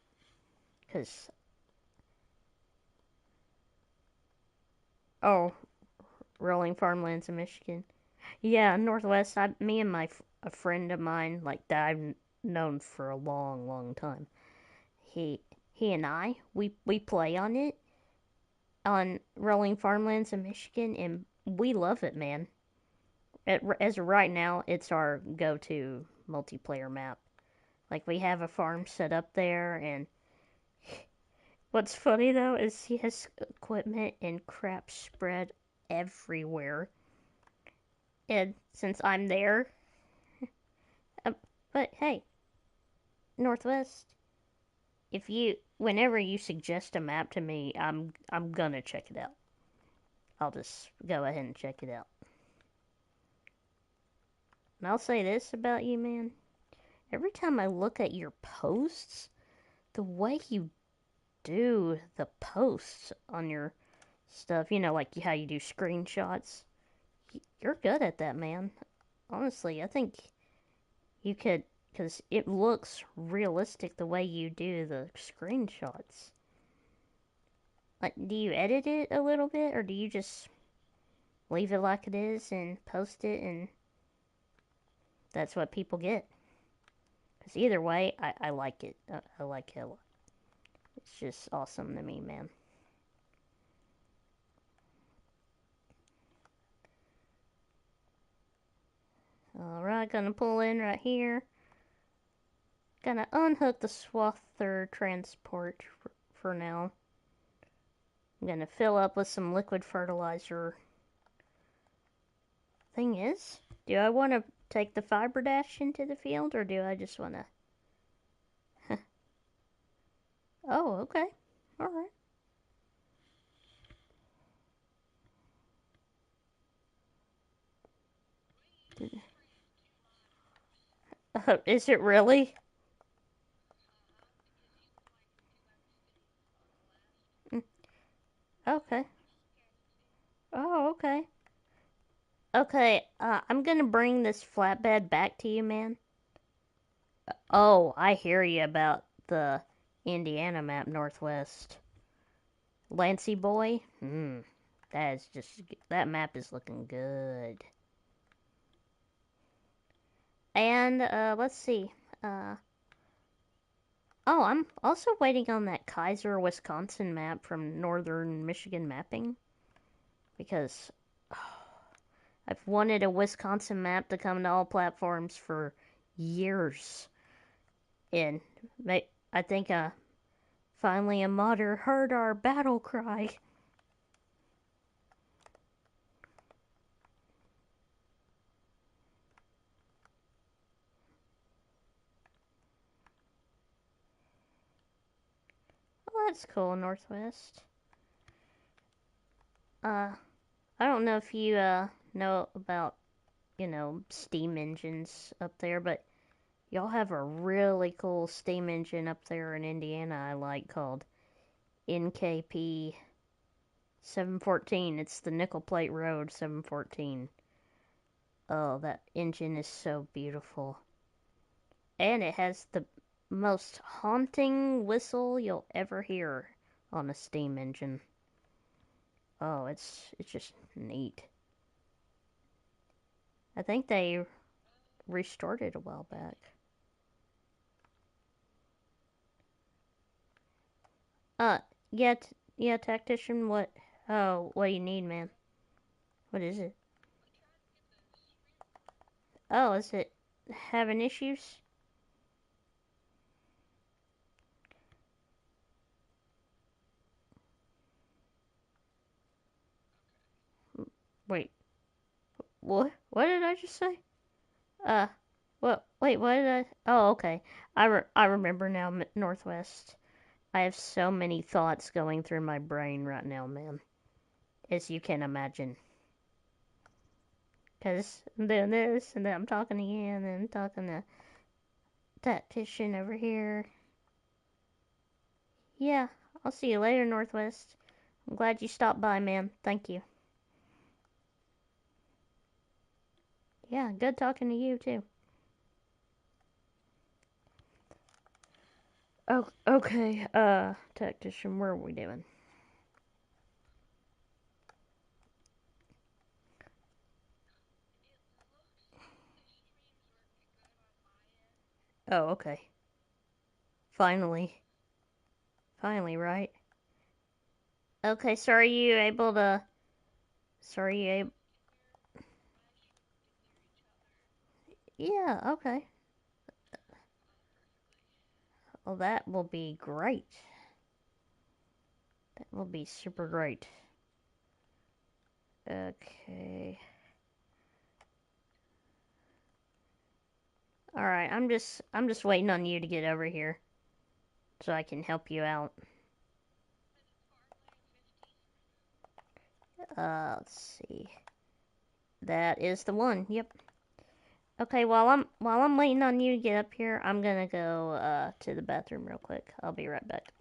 Cause oh, rolling farmlands in Michigan. Yeah, Northwest. Me and a friend of mine, like that I've known for a long, long time. He he and we play on it on rolling farmlands in Michigan, and we love it, man. As of right now, it's our go-to multiplayer map. Like we have a farm set up there, and what's funny though is he has equipment and crap spread everywhere. And since I'm there, uh, but hey, Northwest, if you whenever you suggest a map to me, I'm gonna check it out. I'll just go ahead and check it out. And I'll say this about you, man. Every time I look at your posts, the way you do the posts on your stuff, like how you do screenshots, you're good at that, man. Honestly, I think you could, because it looks realistic the way you do the screenshots. Like, do you edit it a little bit, or do you just leave it like it is and post it, and that's what people get? Because either way, I like it. I like it a lot. It's just awesome to me, man. Alright, gonna pull in right here. Gonna unhook the swather transport for now. I'm gonna fill up with some liquid fertilizer. Thing is, do I want to take the fiber dash into the field, or do I just want to? Oh, okay. Alright. Is it really? Mm, okay. Oh, okay. Okay, I'm gonna bring this flatbed back to you, man. Oh, I hear you about the Indiana map Northwest. Lancy boy? That is just, that map is looking good. And, let's see. Uh, oh, I'm also waiting on that Kaiser, Wisconsin map from Northern Michigan Mapping. Because I've wanted a Wisconsin map to come to all platforms for years. And I think finally a modder heard our battle cry. Well, that's cool, Northwest. Uh, I don't know if you know about, steam engines up there, but y'all have a really cool steam engine up there in Indiana I like called NKP 714. It's the Nickel Plate Road 714. Oh, that engine is so beautiful. And it has the most haunting whistle you'll ever hear on a steam engine. Oh, it's just neat. I think they restarted a while back. Uh, yeah, yeah, tactician. What? Oh, what do you need, man? What is it? Oh, is it having issues? Wait, what? What did I just say? Uh, what? Wait, what did I? Oh, okay. I remember now. Northwest. I have so many thoughts going through my brain right now, man. As you can imagine. Because I'm doing this, and then I'm talking again, and I'm talking to tactician over here. Yeah, I'll see you later, Northwest. I'm glad you stopped by, man. Thank you. Yeah, good talking to you, too. Oh, okay. Tactician, where are we doing? Oh, okay. Finally. Finally, right? Okay, so are you able to. So are you able. Yeah, okay. Well, that will be great. That will be super great. Okay. All right, I'm just waiting on you to get over here so I can help you out. Let's see. That is the one. Yep. Okay, while I'm waiting on you to get up here, I'm gonna go to the bathroom real quick. I'll be right back.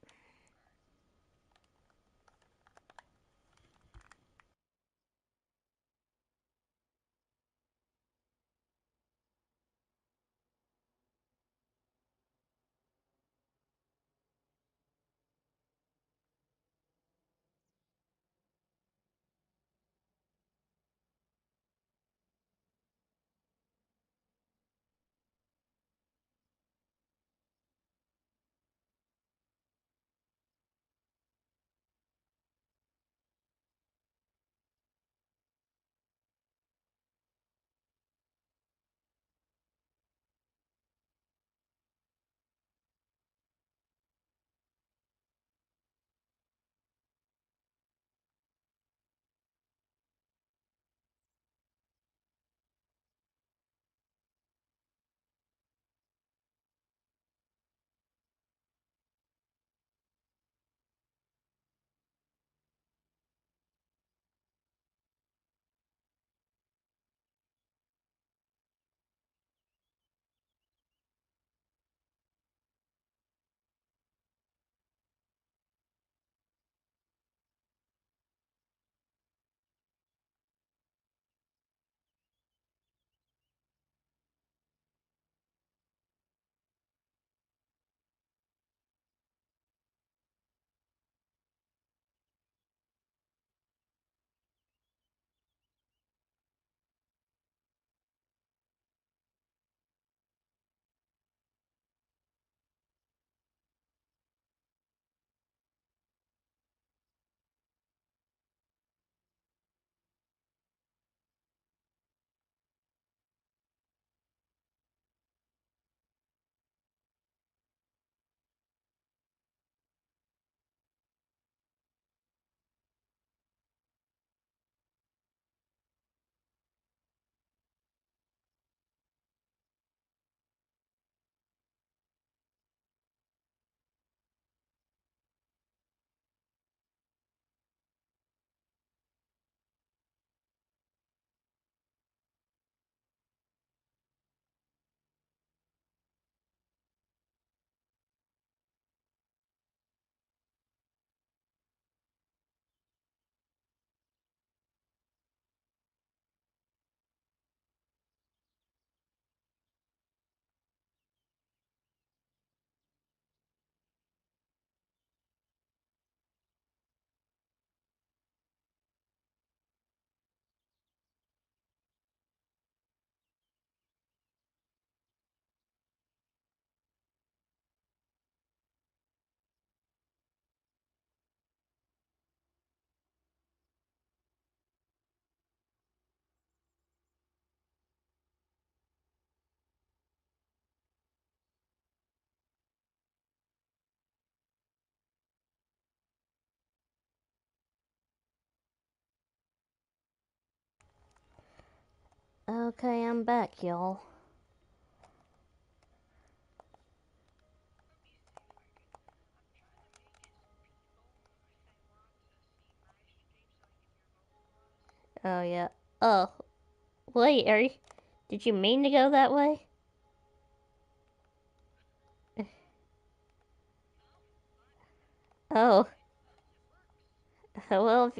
Okay, I'm back, y'all. Oh, yeah. Oh, wait, did you mean to go that way? Oh, well,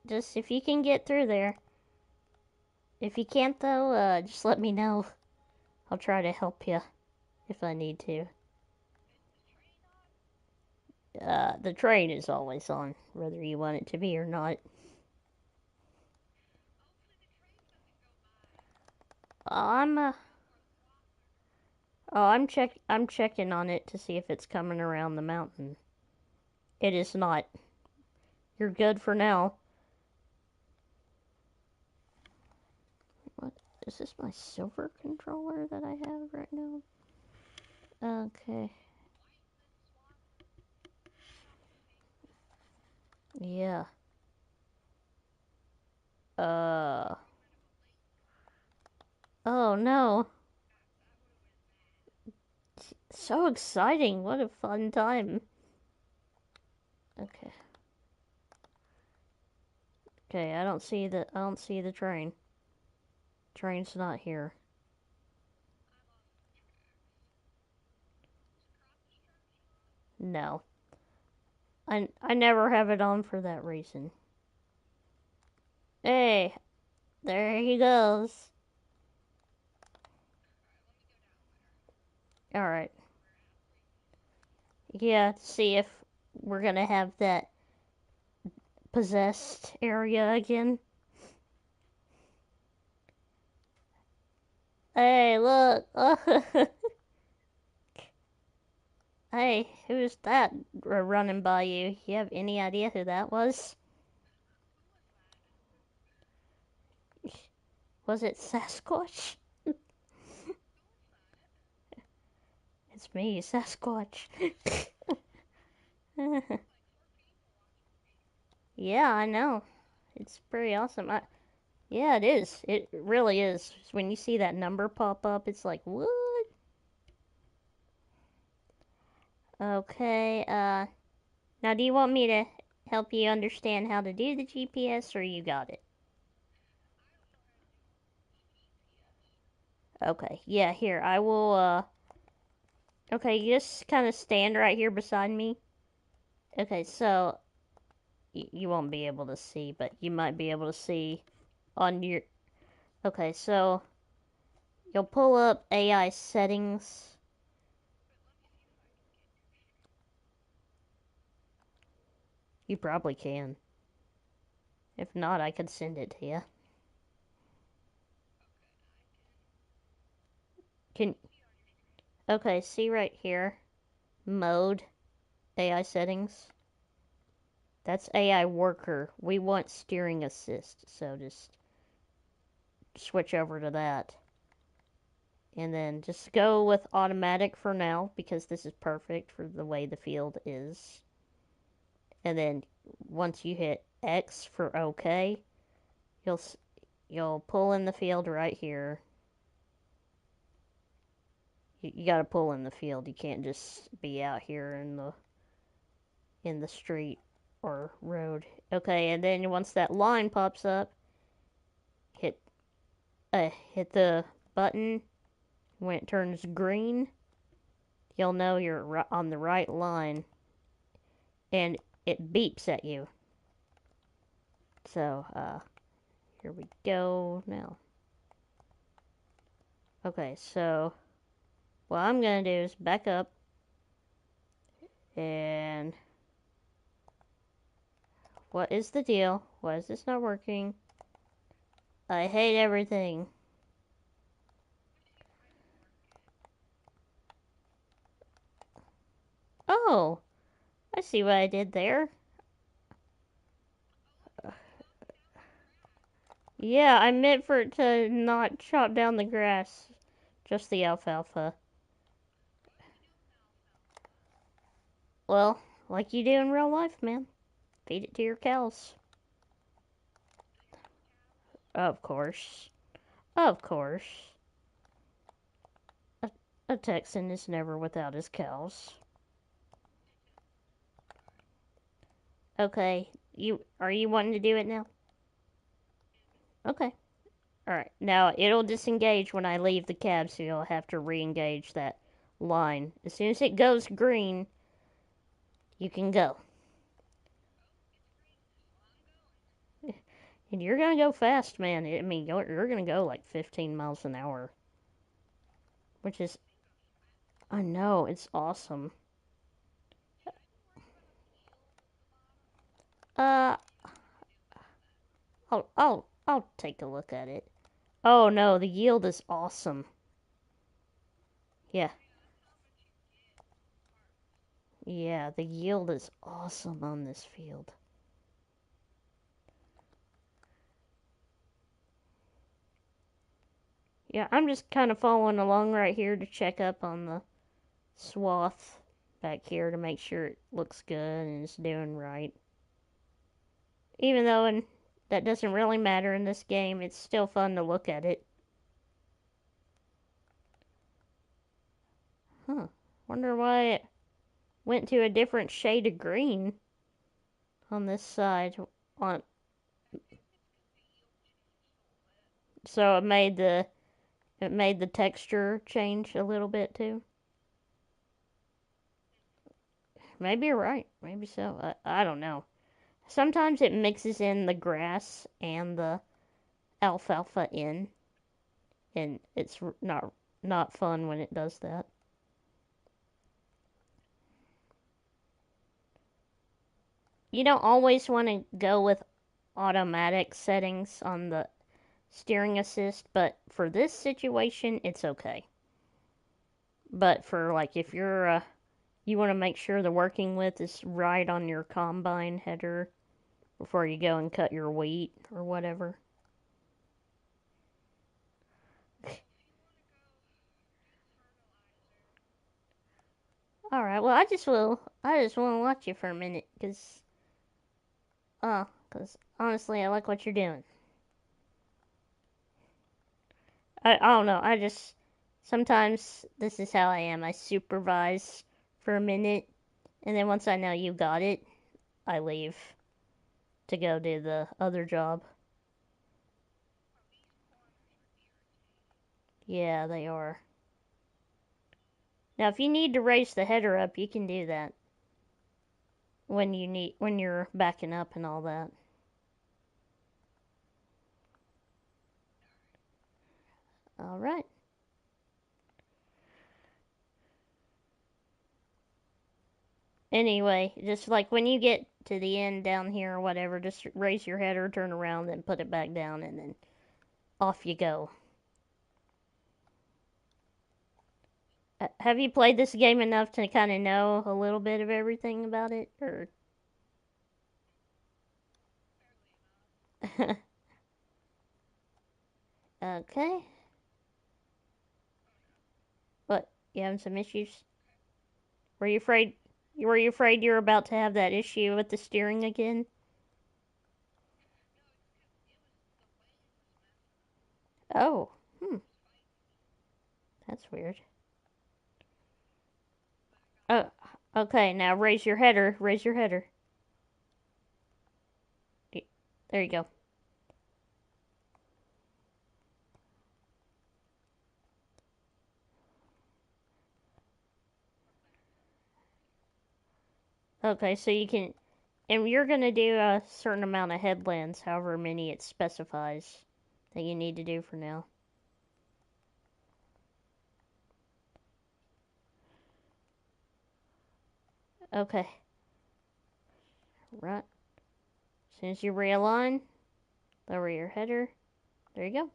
if you can get through there. If you can't, though, just let me know. I'll try to help you if I need to. The train is always on, whether you want it to be or not. I'm I'm checking on it to see if it's coming around the mountain. It is not. You're good for now. What is this? My silver controller that I have right now? Okay. Yeah. Uh. Oh no. So exciting. What a fun time. Okay. Okay, I don't see the train. Train's not here. No. I never have it on for that reason. Hey, there he goes. All right. Yeah, see if we're gonna have that possessed area again. Hey, look. Hey, who's that running by you? You have any idea who that was? Was it Sasquatch? It's me, Sasquatch. Yeah, I know. It's pretty awesome. Yeah, it is. It really is. When you see that number pop up, it's like, what? Okay, now do you want me to help you understand how to do the GPS, or you got it? Okay, yeah, here, I will, okay, you just kind of stand right here beside me. Okay, so, you won't be able to see, but you might be able to see on your, okay, so, you'll pull up AI settings. You probably can. If not, I could send it to you. Can, okay, see right here, mode, AI settings. That's AI worker. We want steering assist, so just switch over to that. And then just go with automatic for now because this is perfect for the way the field is. And then once you hit X for OK, you'll you'll pull in the field right here. You got to pull in the field. You can't just be out here in the street or road. Okay, and then once that line pops up, hit hit the button. When it turns green, you'll know you're on the right line, and it beeps at you. So, here we go now. Okay, so what I'm gonna do is back up, and what is the deal? Why is this not working? I hate everything. Oh, I see what I did there. Yeah, I meant for it to not chop down the grass, just the alfalfa. Well, like you do in real life, man. Feed it to your cows. Of course. Of course. A, a Texan is never without his cows. Okay, you wanting to do it now? Okay. Alright. Now it'll disengage when I leave the cab, so you'll have to re-engage that line. As soon as it goes green, you can go. And you're gonna go fast, man. I mean, you're gonna go like 15 miles an hour, which is, I know, it's awesome. Uh, I'll take a look at it. Oh no, the yield is awesome. Yeah, yeah, the yield is awesome on this field. Yeah, I'm just kind of following along right here to check up on the swath back here to make sure it looks good and it's doing right. Even though that doesn't really matter in this game, it's still fun to look at it. Huh. Wonder why it went to a different shade of green on this side. On So it made the texture change a little bit too. Maybe you're right. Maybe so. I don't know. Sometimes it mixes in the grass and the alfalfa in, and it's not fun when it does that. You don't always want to go with automatic settings on the steering assist, but for this situation, it's okay. But for like if you want to make sure the working width is right on your combine header before you go and cut your wheat or whatever. All right. Well, I just want to watch you for a minute, cause honestly, I like what you're doing. I don't know. I just sometimes this is how I am. I supervise for a minute, and then once I know you got it, I leave to go do the other job. Yeah, they are. Now, if you need to raise the header up, you can do that when you're backing up and all that. All right. Anyway, just like when you get to the end down here or whatever, just raise your header, turn around, then put it back down, and then off you go. Have you played this game enough to kind of know a little bit of everything about it, or? Okay. What? You having some issues? Were you afraid? Were you afraid you were about to have that issue with the steering again? Oh, hmm, that's weird. Oh, okay. Now raise your header. Raise your header. There you go. Okay, so you can, and you're gonna do a certain amount of headlands, however many it specifies that you need to do for now. Okay, right. As soon as you realign, lower your header. There you go.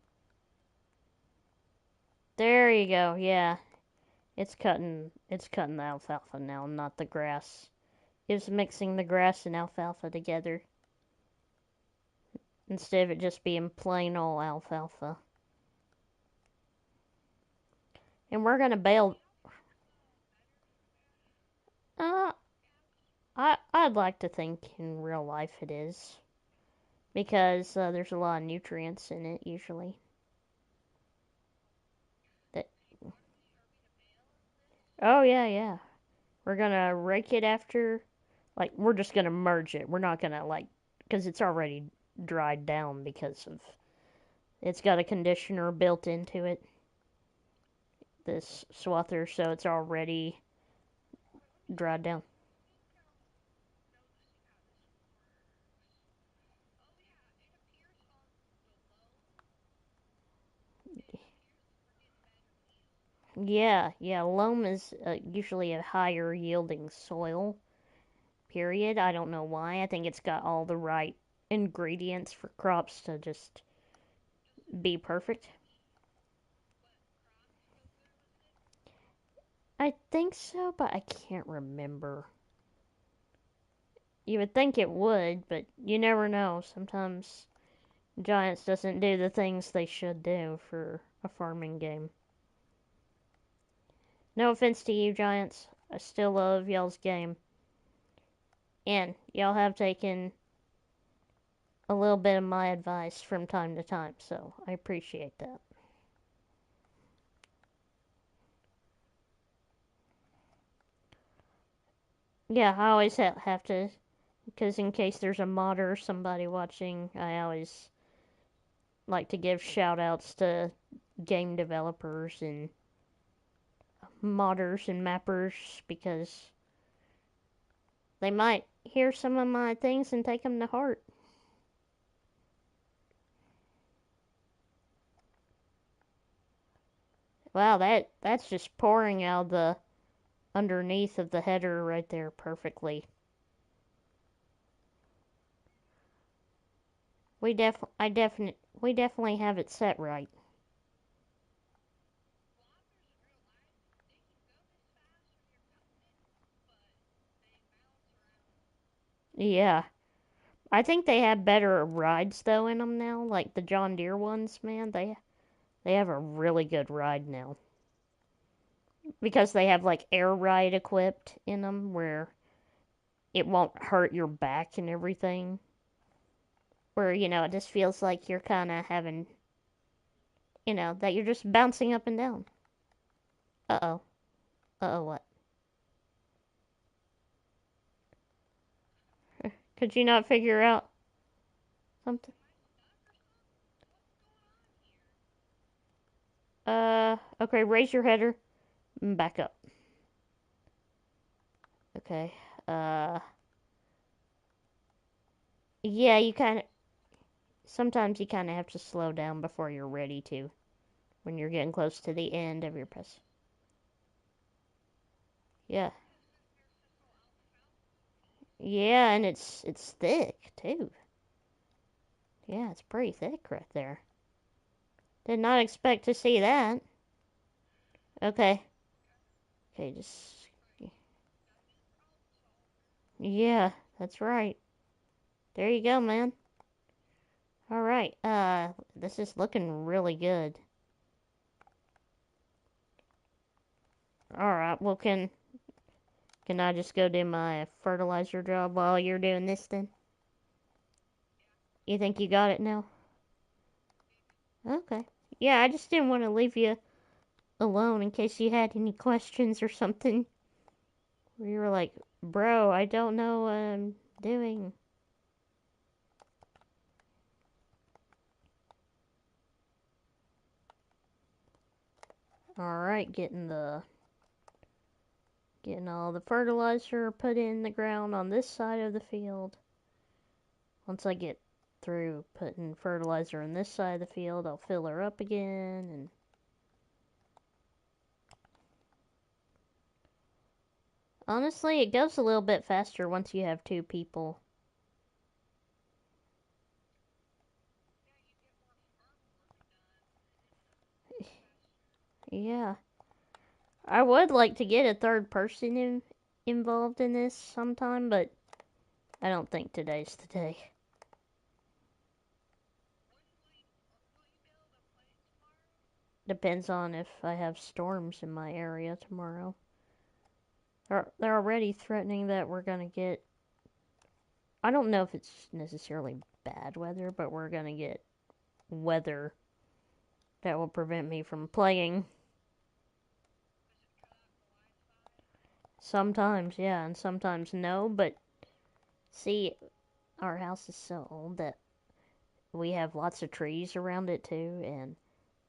There you go. Yeah, it's cutting the alfalfa now, not the grass. It's mixing the grass and alfalfa together instead of it just being plain old alfalfa. And we're gonna bale. Uh, I'd like to think in real life it is because there's a lot of nutrients in it usually. Oh yeah, yeah. We're gonna rake it after, like we're just gonna merge it. We're not gonna like, because it's already dried down because of it's got a conditioner built into it. This swather, so it's already dried down. Yeah, yeah. Loam is usually a higher yielding soil. Period. I don't know why. I think it's got all the right ingredients for crops to just be perfect. I think so, but I can't remember. You would think it would, but you never know. Sometimes Giants doesn't do the things they should do for a farming game. No offense to you, Giants. I still love y'all's game. And y'all have taken a little bit of my advice from time to time, so I appreciate that. Yeah, I always have to, because in case there's a modder or somebody watching, I always like to give shout outs to game developers and modders and mappers because they might hear some of my things and take them to heart. Wow, that's just pouring out the underneath of the header right there perfectly. We definitely have it set right. Yeah, I think they have better rides though in them now, like the John Deere ones. Man, they have a really good ride now because they have like air ride equipped in them where it won't hurt your back and everything. Where it just feels like you're kind of having that you're just bouncing up and down. Uh oh. Uh oh. What? Could you not figure out something? Okay. Raise your header. Back up. Okay. Uh. Yeah. You kind of. Sometimes you kind of have to slow down before you're ready to. When you're getting close to the end of your press. Yeah. Yeah, and it's thick too. Yeah, it's pretty thick right there. Did not expect to see that. Okay. Okay, just yeah, that's right. There you go, man. All right. This is looking really good. All right. Well, can I just go do my fertilizer job while you're doing this then? You think you got it now? Okay. Yeah, I just didn't want to leave you alone in case you had any questions or something. Where you were like, bro, I don't know what I'm doing. All right, getting all the fertilizer put in the ground on this side of the field. Once I get through putting fertilizer on this side of the field, I'll fill her up again and honestly, it goes a little bit faster once you have two people. Yeah. I would like to get a third person involved in this sometime, but I don't think today's the day. Depends on if I have storms in my area tomorrow. They're already threatening that we're gonna get. I don't know if it's necessarily bad weather, but we're gonna get weather that will prevent me from playing. Sometimes, yeah, and sometimes no. But see, our house is so old that we have lots of trees around it too, and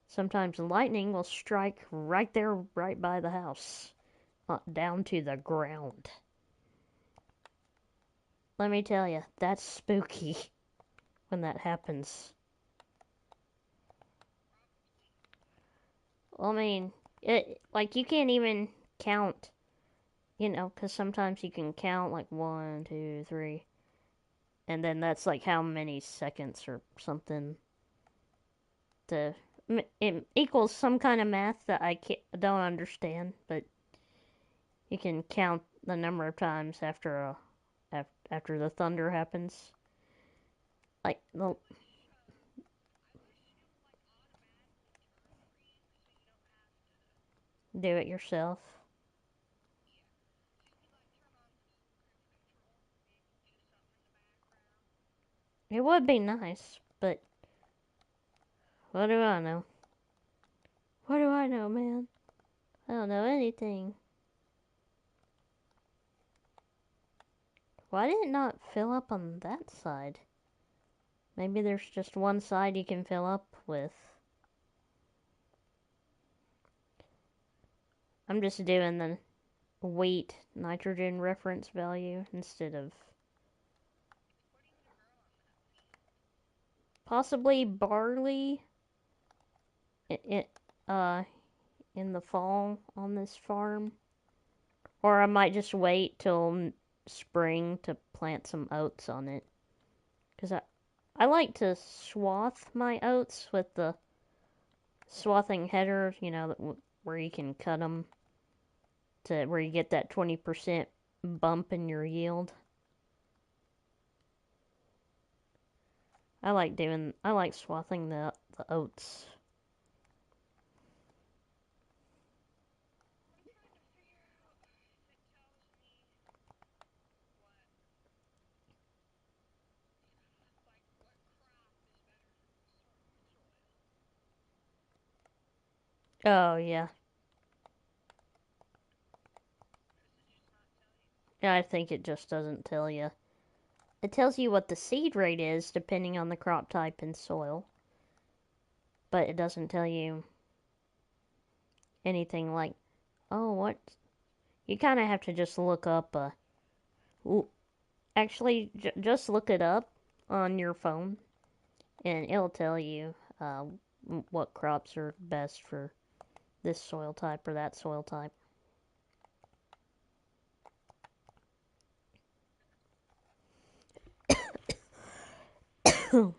sometimes lightning will strike right there, right by the house, down to the ground. Let me tell you, that's spooky when that happens. Well, I mean, like you can't even count, because sometimes you can count like one, two, three, and then that's like how many seconds or something. To it equals some kind of math that don't understand, but you can count the number of times after the thunder happens. Like the do it yourself. It would be nice, but what do I know? What do I know, man? I don't know anything. Why did it not fill up on that side? Maybe there's just one side you can fill up with. I'm just doing the weight nitrogen reference value instead of possibly barley it in the fall on this farm, or I might just wait till spring to plant some oats on it because I like to swath my oats with the swathing header, where you can cut them to where you get that 20% bump in your yield. I like swathing the oats. Oh yeah. Yeah, I think it just doesn't tell you. It tells you what the seed rate is depending on the crop type and soil, but it doesn't tell you anything like, oh, what? You kind of have to just look up. Actually, just look it up on your phone, and it'll tell you what crops are best for this soil type or that soil type. All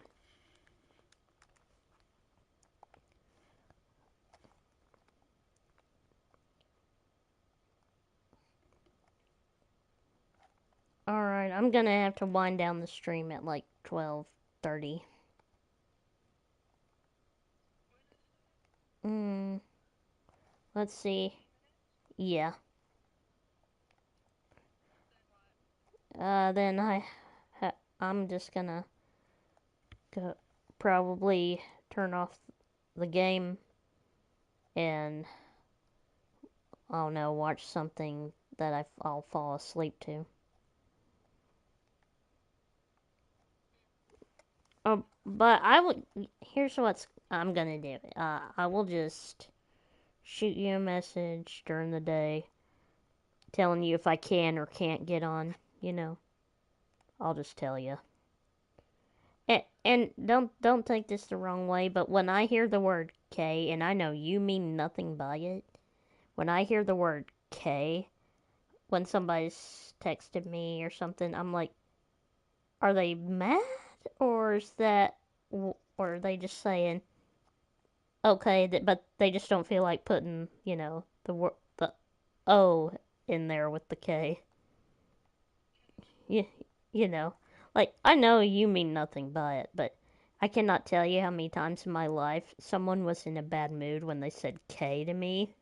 right, I'm gonna have to wind down the stream at like 12:30. Mm, let's see. Yeah. Then I'm just gonna go, probably turn off the game and I don't know, watch something that I'll fall asleep to. But I would. Here's what I'm gonna do. I will just shoot you a message during the day, telling you if I can or can't get on. I'll just tell you. And don't take this the wrong way, but when I hear the word K, and I know you mean nothing by it, when I hear the word K, when somebody's texted me or something, I'm like, are they mad or is that, or are they just saying okay, but they just don't feel like putting the O in there with the K. You, you know, like I know you mean nothing by it, but I cannot tell you how many times in my life someone was in a bad mood when they said K to me.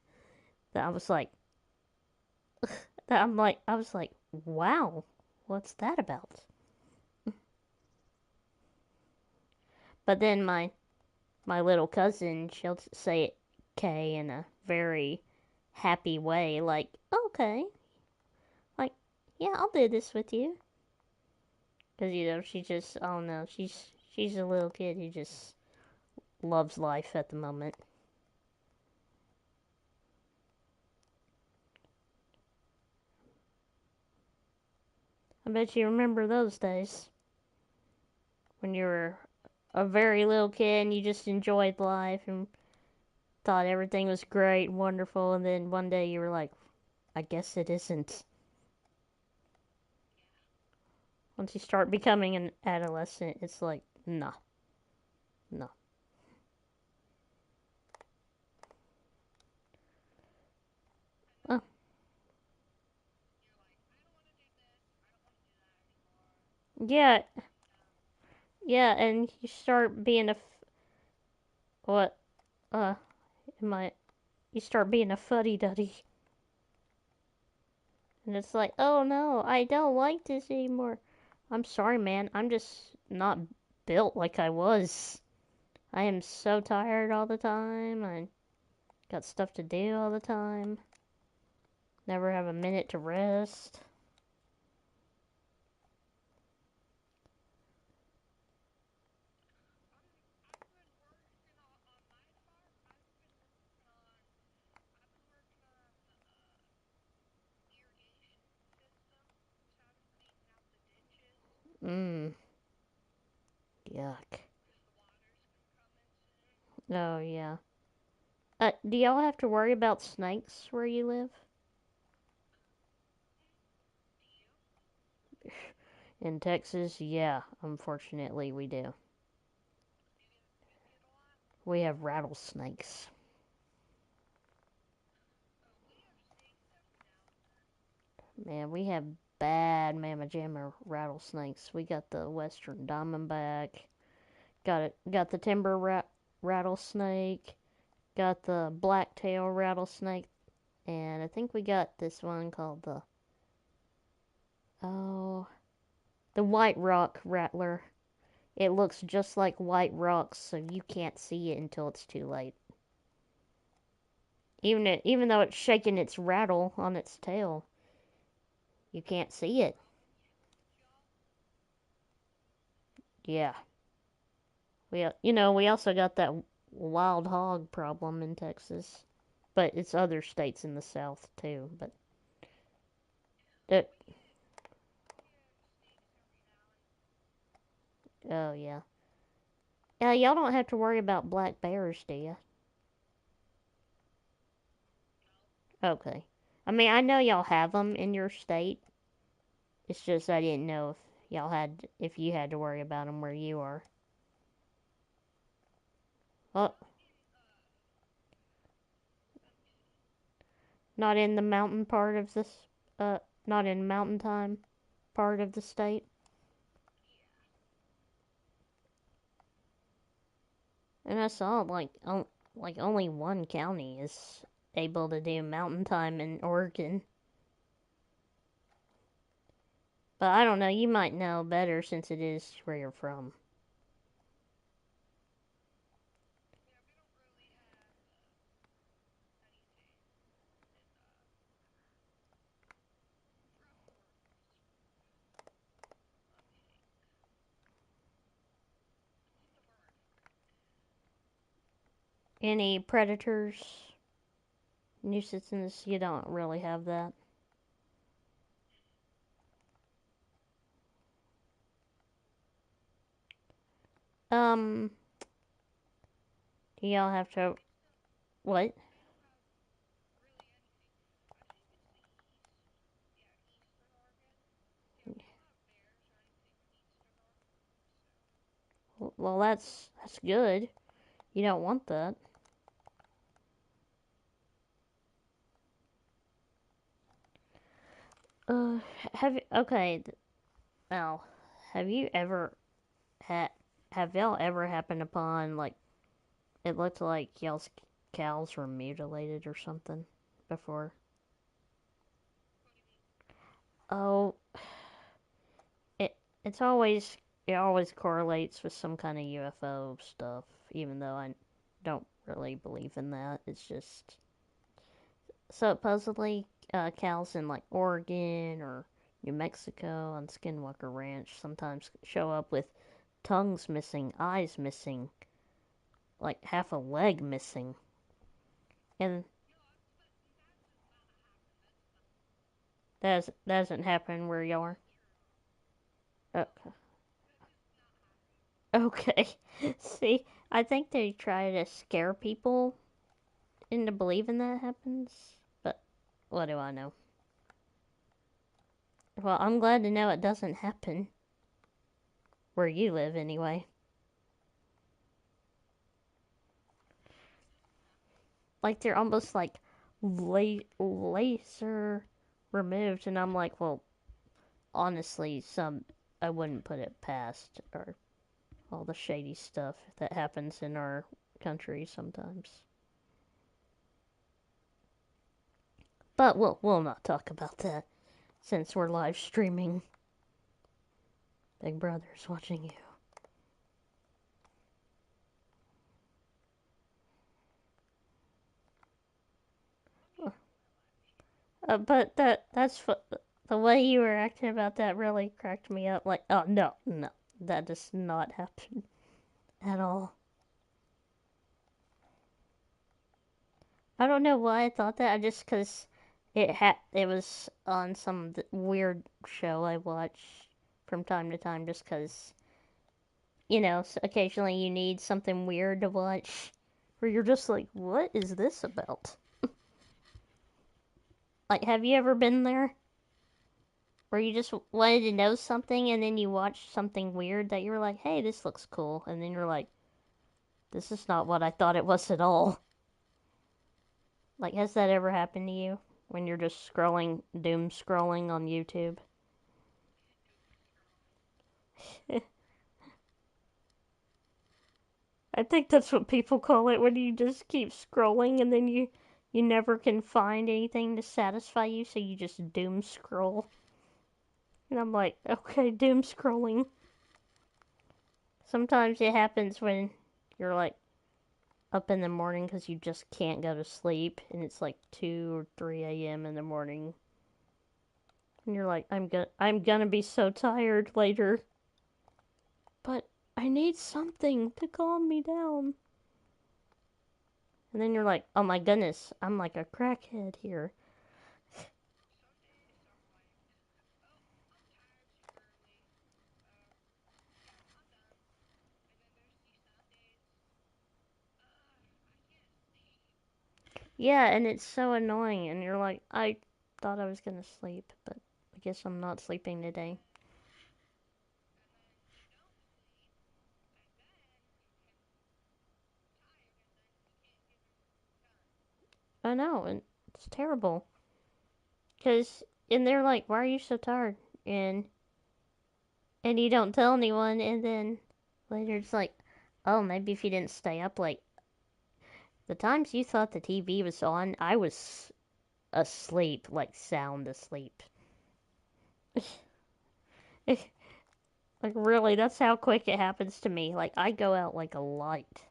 That I was like, I was like, wow, what's that about? But then my little cousin, she'll say K in a very happy way, like, okay. yeah, I'll do this with you. Because, she just, I don't know, she's a little kid who just loves life at the moment. I bet you remember those days when you were a very little kid and you just enjoyed life and thought everything was great and wonderful, and then one day you were like, I guess it isn't. Once you start becoming an adolescent, it's like, nah, nah. Oh, yeah, yeah, and you start being what, uh, am I, you start being a fuddy duddy. And it's like, oh no, I don't like this anymore. I'm sorry, man. I'm just not built like I was. I am so tired all the time. I got stuff to do all the time. Never have a minute to rest. Mmm, yuck. Oh, yeah. Do y'all have to worry about snakes where you live? In Texas, yeah, unfortunately we do. We have rattlesnakes. Man, we have bad mamma jamma rattlesnakes. We got the western diamondback, got the timber rattlesnake, got the blacktail rattlesnake, and I think we got this one called oh the white rock rattler. It looks just like white rocks, so you can't see it until it's too late. Even though it's shaking its rattle on its tail, you can't see it. Yeah, we also got that wild hog problem in Texas, but it's other states in the South too. But it, oh yeah, yeah. Y'all don't have to worry about black bears, do you? Okay. I mean, I know y'all have them in your state. It's just I didn't know if you had to worry about them where you are. Well, not in the mountain part of this. Not in mountain time part of the state. And I saw like only one county is able to do mountain time in Oregon. But I don't know, you might know better since it is where you're from. Any predators, nuisances, you don't really have that. Um, y'all have to what? Well, that's good. You don't want that. Uh, okay? Now, have you ever had? Have y'all ever happened upon like it looked like y'all's cows were mutilated or something before? Oh, it it's always it always correlates with some kind of UFO stuff, even though I don't really believe in that. It's just supposedly cows in like Oregon or New Mexico on Skinwalker Ranch sometimes show up with tongues missing, eyes missing, like half a leg missing. And that doesn't happen where you are. Okay. Okay. See, I think they try to scare people into believing that happens, but what do I know? Well, I'm glad to know it doesn't happen where you live anyway. Like they're almost like laser removed, and I'm like, well, honestly, some I wouldn't put it past or all the shady stuff that happens in our country sometimes. But we'll not talk about that since we're live streaming. Big Brother's watching you. But that's the way you were acting about that really cracked me up. Like, oh no, no, that does not happen at all. I don't know why I thought that. I just because it was on some weird show I watch from time to time. Just because occasionally you need something weird to watch, where you're just like, what is this about? Like, have you ever been there? Where you just wanted to know something and then you watched something weird that you were like, hey, this looks cool. And then you're like, this is not what I thought it was at all. Like, has that ever happened to you? When you're just scrolling, doom scrolling on YouTube? I think that's what people call it when you just keep scrolling and then you never can find anything to satisfy you, so you just doom scroll. And I'm like, okay, doom scrolling. Sometimes it happens when you're like up in the morning because you just can't go to sleep, and it's like 2 or 3 a.m. in the morning, and you're like, I'm gonna be so tired later, but I need something to calm me down. And then you're like, oh my goodness, I'm like a crackhead here. Yeah, and it's so annoying, and you're like, I thought I was gonna sleep, but I guess I'm not sleeping today. I know, and it's terrible. And they're like, why are you so tired? And you don't tell anyone, and then later it's like, oh, maybe if you didn't stay up late. The times you thought the TV was on, I was asleep, like sound asleep. Like, really, that's how quick it happens to me. Like, I go out like a light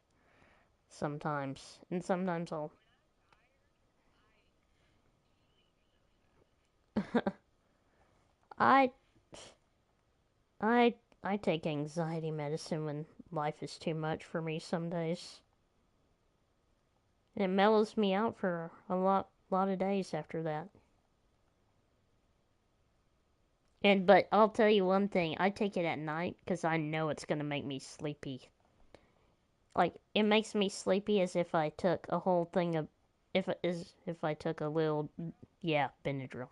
sometimes, and sometimes I'll. I, I, I take anxiety medicine when life is too much for me some days. And it mellows me out for a lot of days after that. But I'll tell you one thing, I take it at night because I know it's gonna make me sleepy. Like, it makes me sleepy as if I took a whole thing of, if I took a little, yeah, Benadryl.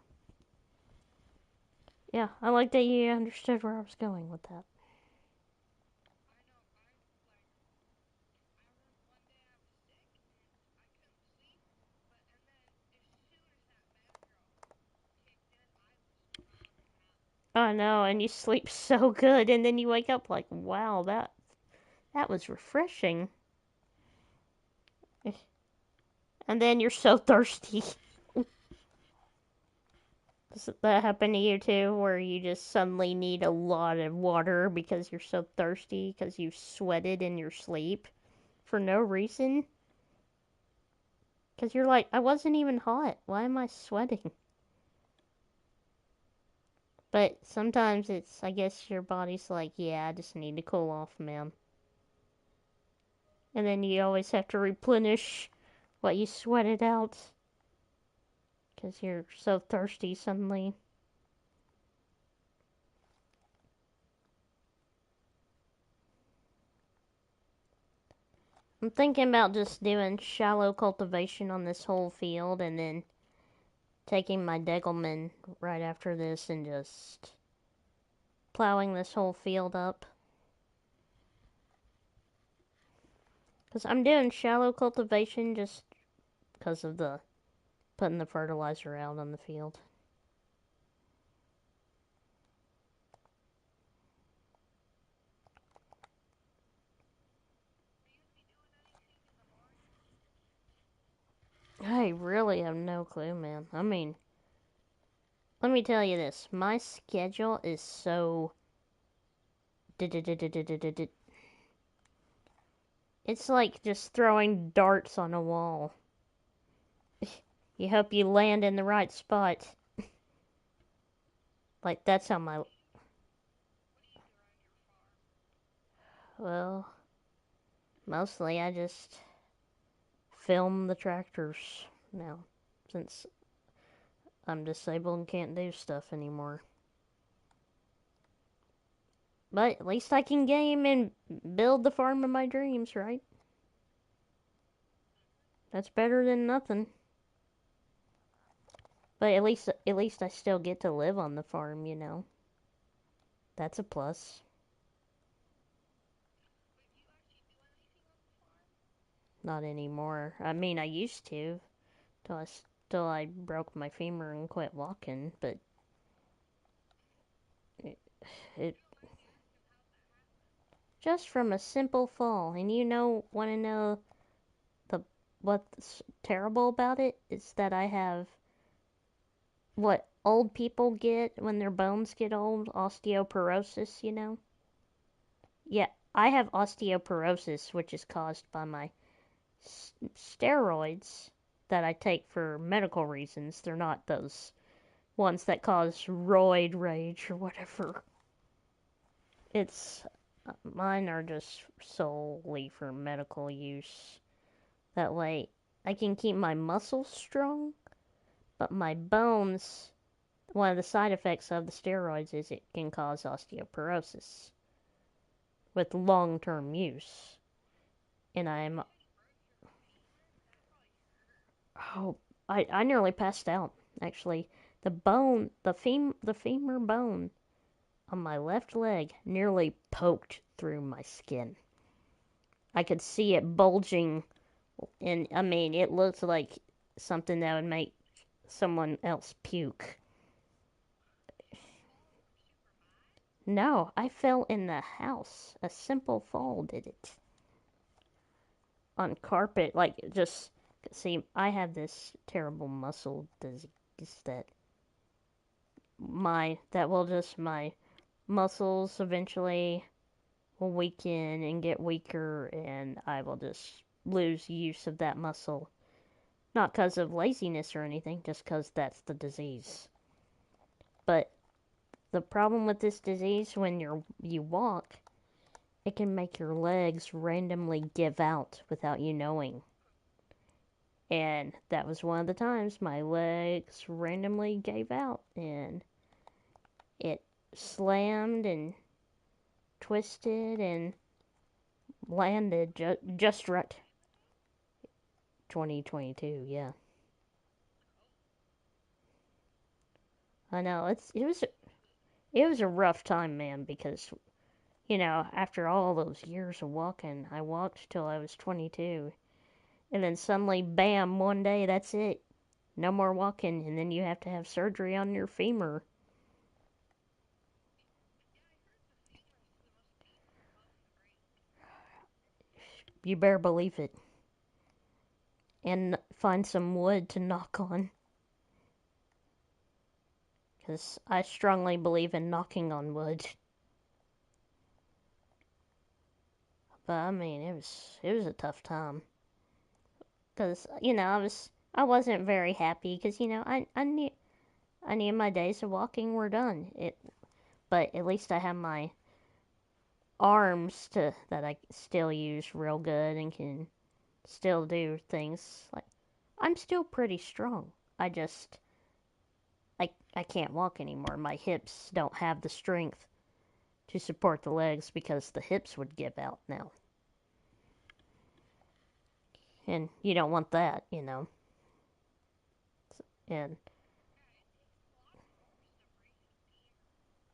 Yeah, I like that you understood where I was going with that. Oh no, and you sleep so good, and then you wake up like, wow, that was refreshing. And then you're so thirsty. Does that happen to you too, where you just suddenly need a lot of water because you're so thirsty because you sweated in your sleep for no reason? Because you're like, I wasn't even hot. Why am I sweating? But sometimes it's, I guess your body's like, yeah, I just need to cool off, man. And then you always have to replenish what you sweated out because you're so thirsty suddenly. I'm thinking about just doing shallow cultivation on this whole field and then taking my Degelman right after this and just plowing this whole field up. Because I'm doing shallow cultivation just because of the putting the fertilizer out on the field. I really have no clue, man. I mean, let me tell you this. My schedule is so... It's like just throwing darts on a wall. You hope you land in the right spot. Like, that's how my... Well, mostly I just film the tractors now, since I'm disabled and can't do stuff anymore. But at least I can game and build the farm of my dreams, right? That's better than nothing. But at least I still get to live on the farm, you know. That's a plus. Not anymore. I mean, I used to till I broke my femur and quit walking, but it, it just from a simple fall. And want to know the what's terrible about it is that I have what old people get when their bones get old, osteoporosis, you know? Yeah, I have osteoporosis, which is caused by my steroids that I take for medical reasons. They're not those ones that cause roid rage or whatever. It's mine are just solely for medical use. That way I can keep my muscles strong, but my bones, one of the side effects of the steroids is it can cause osteoporosis with long-term use. And oh, I nearly passed out, actually. The femur bone on my left leg nearly poked through my skin. I could see it bulging, and I mean, it looked like something that would make someone else puke. No, I fell in the house. A simple fall did it. On carpet, like, just... See, I have this terrible muscle disease my muscles eventually will weaken and get weaker, and I will just lose use of that muscle. Not because of laziness or anything, just because that's the disease. But the problem with this disease, when you walk, it can make your legs randomly give out without you knowing. And that was one of the times my legs randomly gave out, and it slammed and twisted and landed just right. 2022, yeah. I know it was a rough time, man, because after all those years of walking, I walked till I was 22, and then suddenly, bam, one day that's it. No more walking, and then you have to have surgery on your femur. You better believe it. And find some wood to knock on. Because I strongly believe in knocking on wood. But I mean, it was a tough time. Because I wasn't very happy. Because I knew Any of my days of walking were done. But at least I have my arms to that I still use real good and can still do things. Like, I'm still pretty strong. I can't walk anymore. My hips don't have the strength to support the legs because the hips would give out now. And you don't want that. And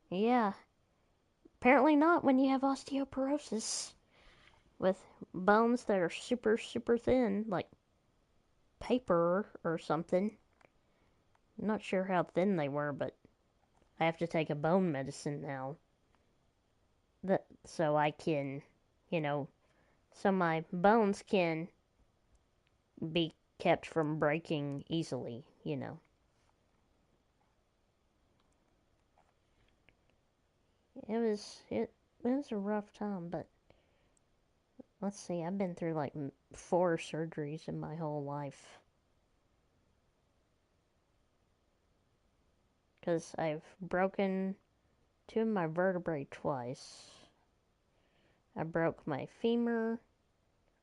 yeah, apparently not when you have osteoporosis with bones that are super, super thin, like paper or something. I'm not sure how thin they were, but I have to take a bone medicine now. So I can, you know, so my bones can be kept from breaking easily. It was a rough time, but let's see, I've been through like 4 surgeries in my whole life. Because I've broken 2 of my vertebrae twice. I broke my femur.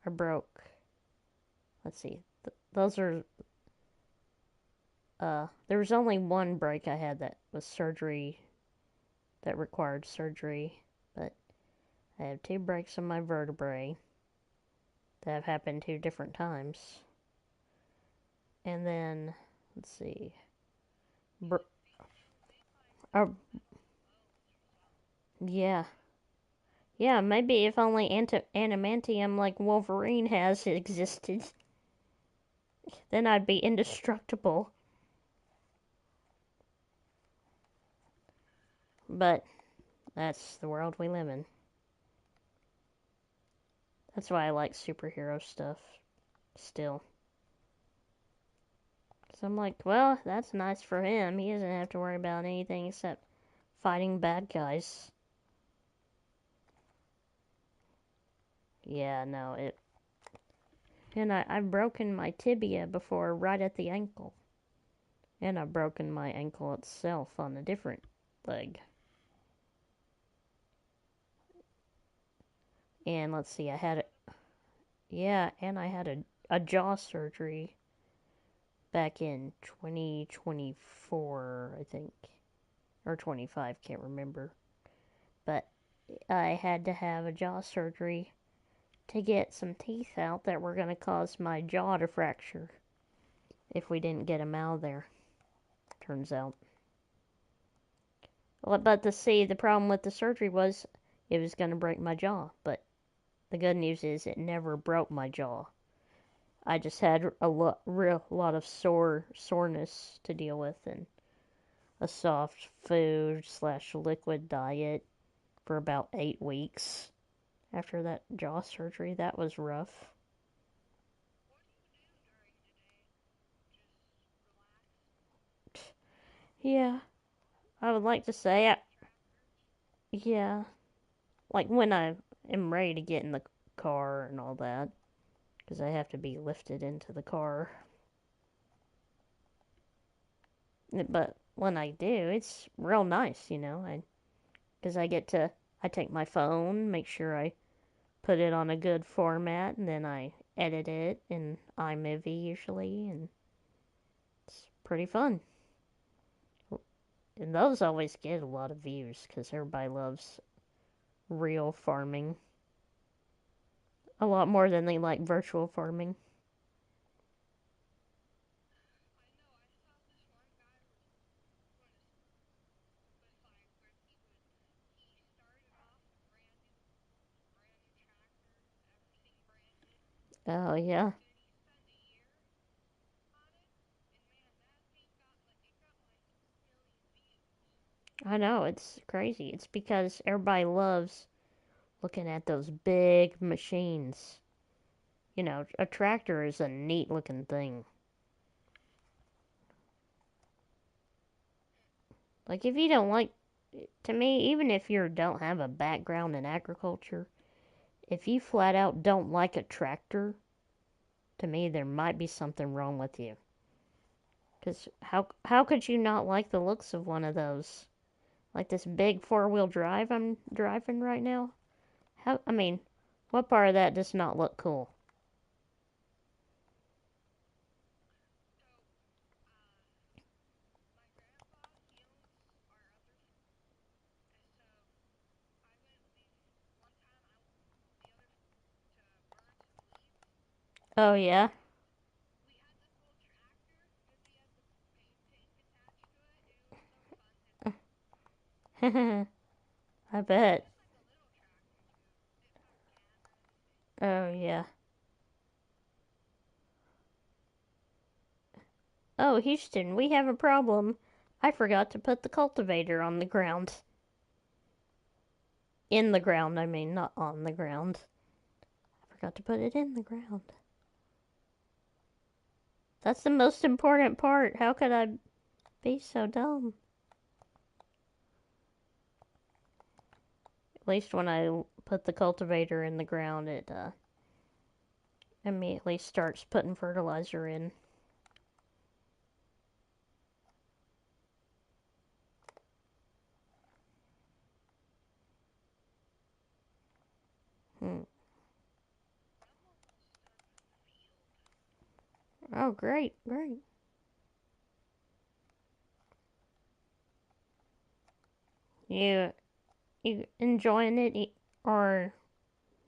I broke. Let's see. Those are. There was only one break I had that was surgery. That required surgery, but I have 2 breaks on my vertebrae that have happened 2 different times. And then, let's see. Uh, yeah. Yeah, maybe if only adamantium like Wolverine has existed, then I'd be indestructible. But that's the world we live in. That's why I like superhero stuff still. So I'm like, well, that's nice for him. He doesn't have to worry about anything except fighting bad guys. Yeah, no, it. And I've broken my tibia before, right at the ankle. And I've broken my ankle itself on a different leg. And let's see, I had it. Yeah, and I had a jaw surgery back in 2024, I think. Or 25, can't remember. But I had to have a jaw surgery to get some teeth out that were going to cause my jaw to fracture if we didn't get them out of there, turns out. But to see, the problem with the surgery was it was going to break my jaw. But the good news is it never broke my jaw. I just had a lot of soreness to deal with and a soft food / liquid diet for about 8 weeks after that jaw surgery. That was rough. Yeah, I would like to say, yeah, like when I am ready to get in the car and all that, because I have to be lifted into the car. But when I do, it's real nice. Because I take my phone, make sure I put it on a good format, and then I edit it in iMovie usually, and it's pretty fun. And those always get a lot of views because everybody loves real farming a lot more than they like virtual farming. Oh, yeah. I know, it's crazy. It's because everybody loves looking at those big machines. A tractor is a neat looking thing. Like, if you don't like, to me, even if you don't have a background in agriculture, if you flat out don't like a tractor, to me, there might be something wrong with you. Because how could you not like the looks of one of those? Like this big four-wheel drive I'm driving right now? I mean, what part of that does not look cool? Oh, yeah? I bet. Oh, yeah. Oh, Houston, we have a problem. I forgot to put the cultivator on the ground. In the ground, I mean, not on the ground. I forgot to put it in the ground. That's the most important part. How could I be so dumb? At least when I put the cultivator in the ground, it immediately starts putting fertilizer in. Hmm. Oh, great, great. You you enjoying it or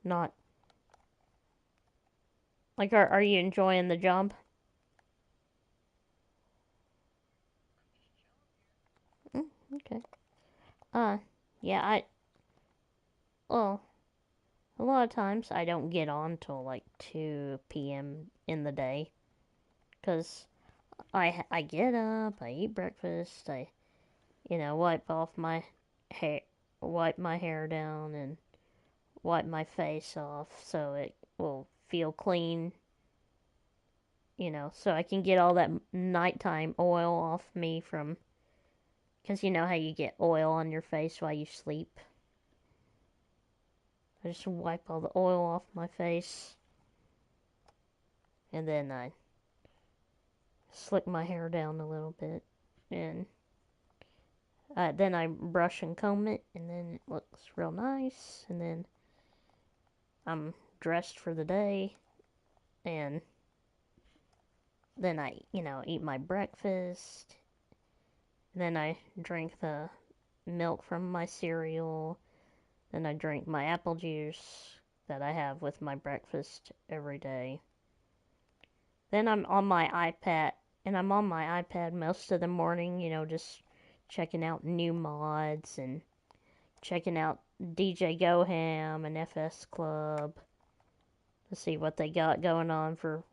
not? Like, are you enjoying the job? Mm, okay. Uh, yeah. Well, a lot of times I don't get on till like 2 p.m. in the day, cause I get up, I eat breakfast, I wipe off my hair, wipe my hair down, and wipe my face off so it will feel clean. So I can get all that nighttime oil off me from, because you know how you get oil on your face while you sleep. I just wipe all the oil off my face, and then I slick my hair down a little bit, and then I brush and comb it, and then it looks real nice, and then I'm dressed for the day, and then I, eat my breakfast, and then I drink the milk from my cereal, then I drink my apple juice that I have with my breakfast every day. Then I'm on my iPad, and I'm on my iPad most of the morning, just checking out new mods and checking out DJ Goham and FS Club to see what they got going on for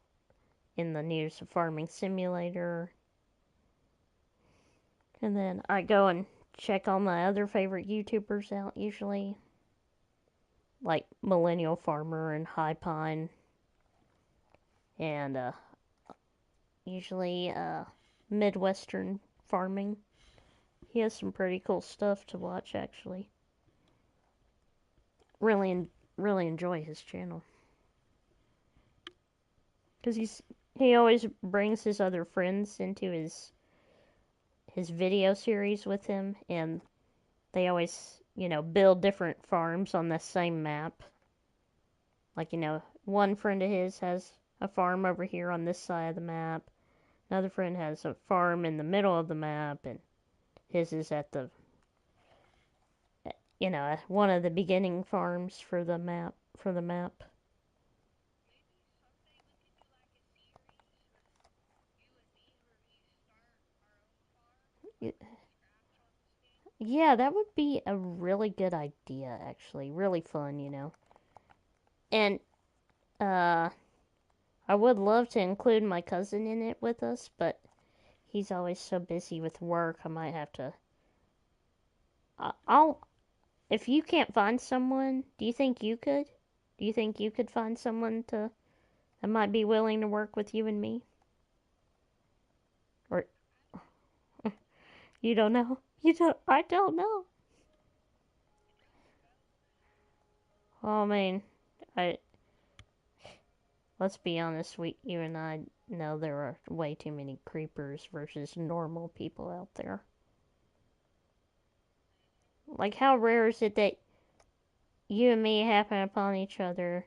in the news of Farming Simulator. And then I go and check all my other favorite YouTubers out usually, like Millennial Farmer and High Pine, and usually Midwestern Farming. He has some pretty cool stuff to watch actually. Really enjoy his channel because he always brings his other friends into his video series with him, and they always build different farms on the same map. Like one friend of his has a farm over here on this side of the map. Another friend has a farm in the middle of the map, and his is at the one of the beginning farms for the map. Yeah, that would be a really good idea, actually. Really fun. And uh, I would love to include my cousin in it with us, but he's always so busy with work. I might have to. I'll. If you can't find someone, do you think you could? Do you think you could find someone that might be willing to work with you and me? Or you don't know? You don't. I don't know. Oh, I mean, I let's be honest, you and I know there are way too many creepers versus normal people out there. Like, how rare is it that you and me happen upon each other,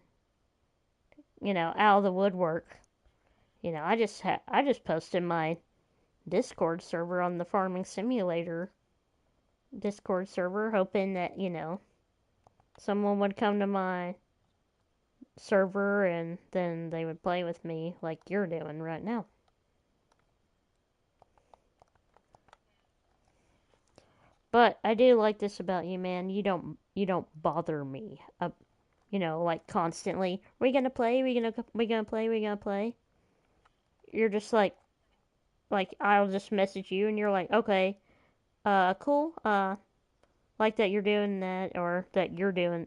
out of the woodwork? I just posted my Discord server on the Farming Simulator Discord server, hoping that, someone would come to my server and then they would play with me like you're doing right now. But I do like this about you, man. You don't bother me. Like constantly. We gonna play? We gonna play? We gonna play? You're just like I'll just message you and you're like, okay, cool. Like that you're doing that or that you're doing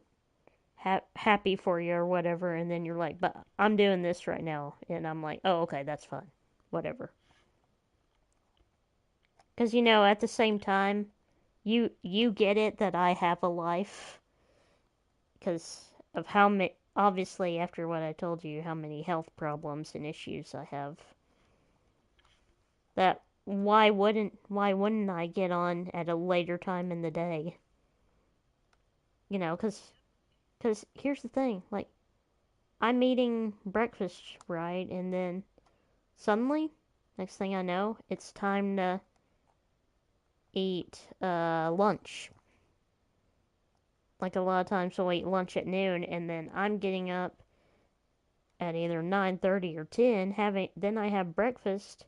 happy for you or whatever, and then you're like, but I'm doing this right now, and I'm like, oh, okay, that's fine, whatever. Because at the same time, you get it that I have a life because of how many. Obviously, after what I told you, how many health problems and issues I have. That why wouldn't I get on at a later time in the day? Because here's the thing, like I'm eating breakfast, right, and then suddenly, next thing I know, it's time to eat lunch. Like a lot of times we'll eat lunch at noon, and then I'm getting up at either 9:30 or 10. Then I have breakfast.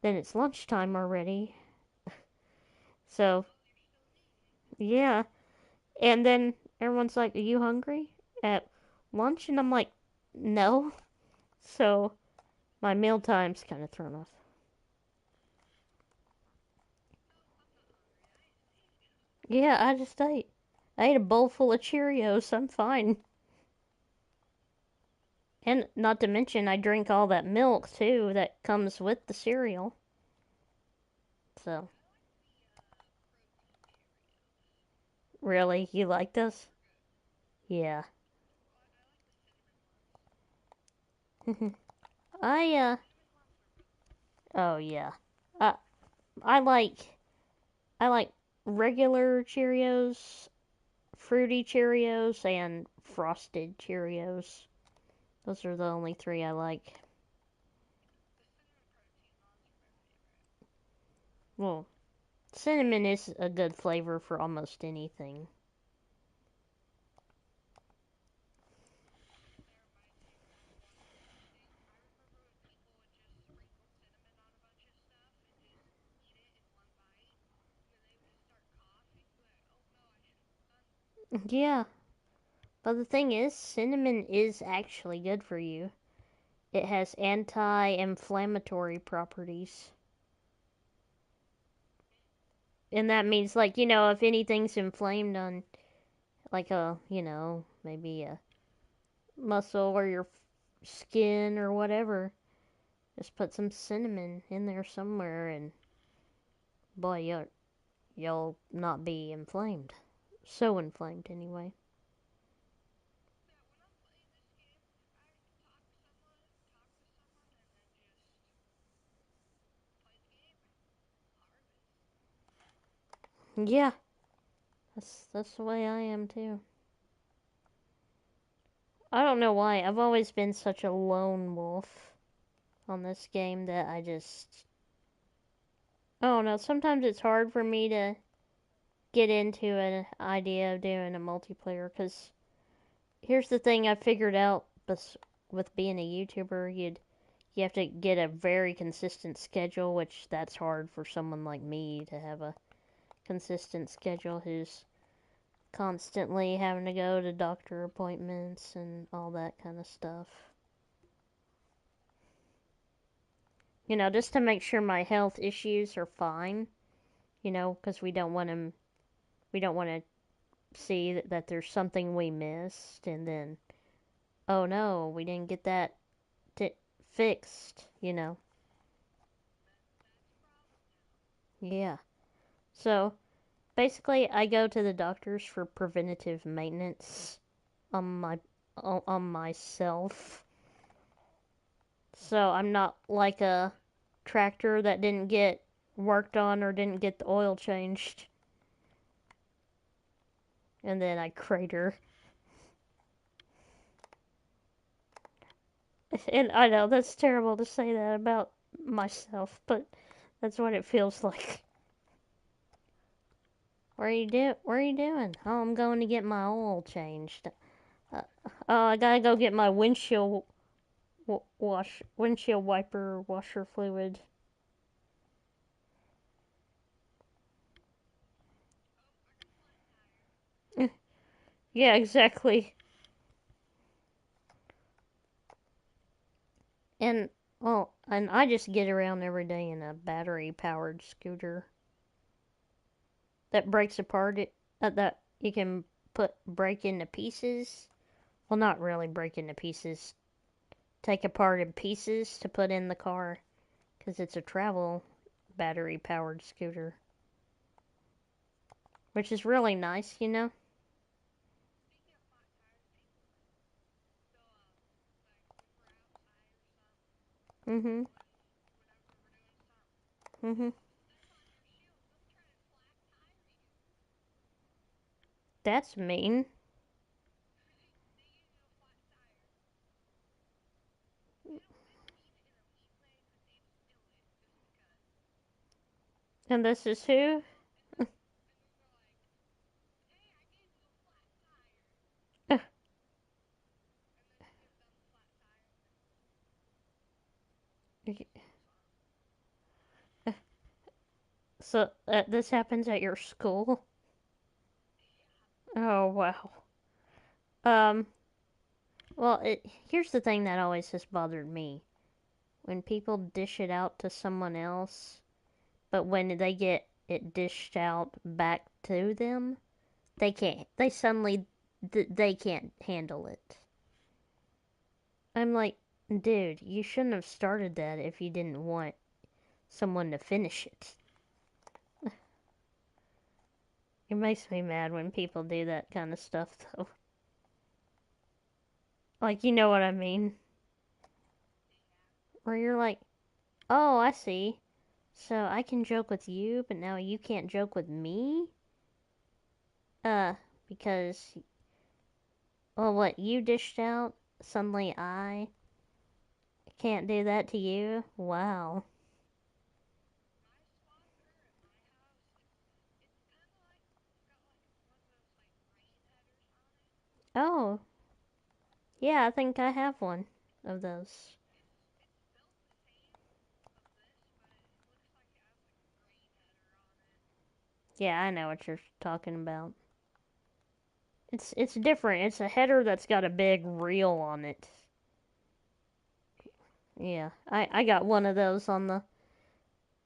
Then it's lunchtime already. So yeah, and then everyone's like, "Are you hungry at lunch?" And I'm like, "No." So my meal time's kind of thrown off. Yeah, I just ate. I ate a bowl full of Cheerios. I'm fine. And not to mention, I drink all that milk too that comes with the cereal. So, really, you like this? Yeah. I oh yeah. Uh, I like I like regular Cheerios, fruity Cheerios, and frosted Cheerios. Those are the only three I like. Well, cinnamon is a good flavor for almost anything. Yeah, but the thing is, cinnamon is actually good for you. It has anti-inflammatory properties. And that means, like, if anything's inflamed on, like, maybe a muscle or your skin or whatever, just put some cinnamon in there somewhere, and boy, you'll not be inflamed. So inflamed, anyway. Yeah, that's the way I am too. I don't know why. I've always been such a lone wolf on this game that I just. I don't know. Sometimes it's hard for me to get into an idea of doing a multiplayer because here's the thing I figured out with being a YouTuber, you have to get a very consistent schedule, which that's hard for someone like me to have a consistent schedule who's constantly having to go to doctor appointments and all that kind of stuff. Just to make sure my health issues are fine, because we don't want to see that there's something we missed and then, oh no, we didn't get that t- fixed. Yeah. So basically, I go to the doctors for preventative maintenance on my on myself. So I'm not like a tractor that didn't get worked on or didn't get the oil changed. And then I crater. And I know that's terrible to say that about myself, but that's what it feels like. Where are you doing? Oh, I'm going to get my oil changed. Uh, oh, I gotta go get my windshield wiper washer fluid. Yeah, exactly. And and I just get around every day in a battery powered scooter that breaks apart. That you can break into pieces. Well, not really break into pieces. Take apart in pieces to put in the car because it's a travel battery powered scooter, which is really nice, you know. Mhm. Mhm. That's mean. And this is who? So this happens at your school? Oh wow. Um. Well, here's the thing that always has bothered me: when people dish it out to someone else, but when they get it dished out back to them, they can't. They suddenly they can't handle it. I'm like, dude, you shouldn't have started that if you didn't want someone to finish it. It makes me mad when people do that kind of stuff, though. Like, you know what I mean? Where you're like, oh, I see. So I can joke with you, but now you can't joke with me? Uh, because, well, what you dished out, suddenly I can't do that to you? Wow. Oh, yeah, I think I have one of those. Yeah, I know what you're talking about. It's different. It's a header that's got a big reel on it. Yeah, I got one of those on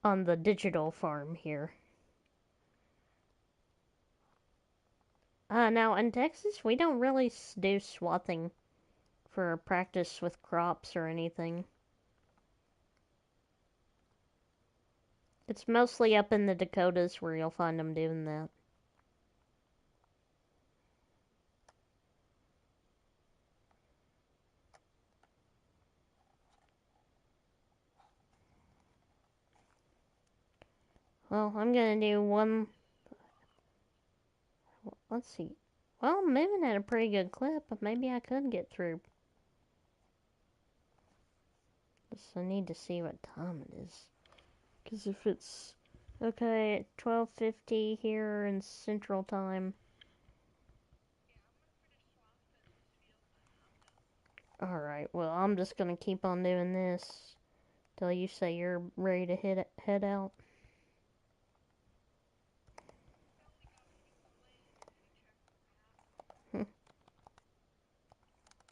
the digital farm here. Now in Texas, we don't really do swathing for practice with crops or anything. It's mostly up in the Dakotas where you'll find them doing that. Well, I'm gonna do one. Let's see. Well, I'm moving at a pretty good clip, but maybe I could get through. Just I need to see what time it is. Because if it's okay at 12:50 here in Central Time. All right. Well, I'm just gonna keep on doing this till you say you're ready to head out.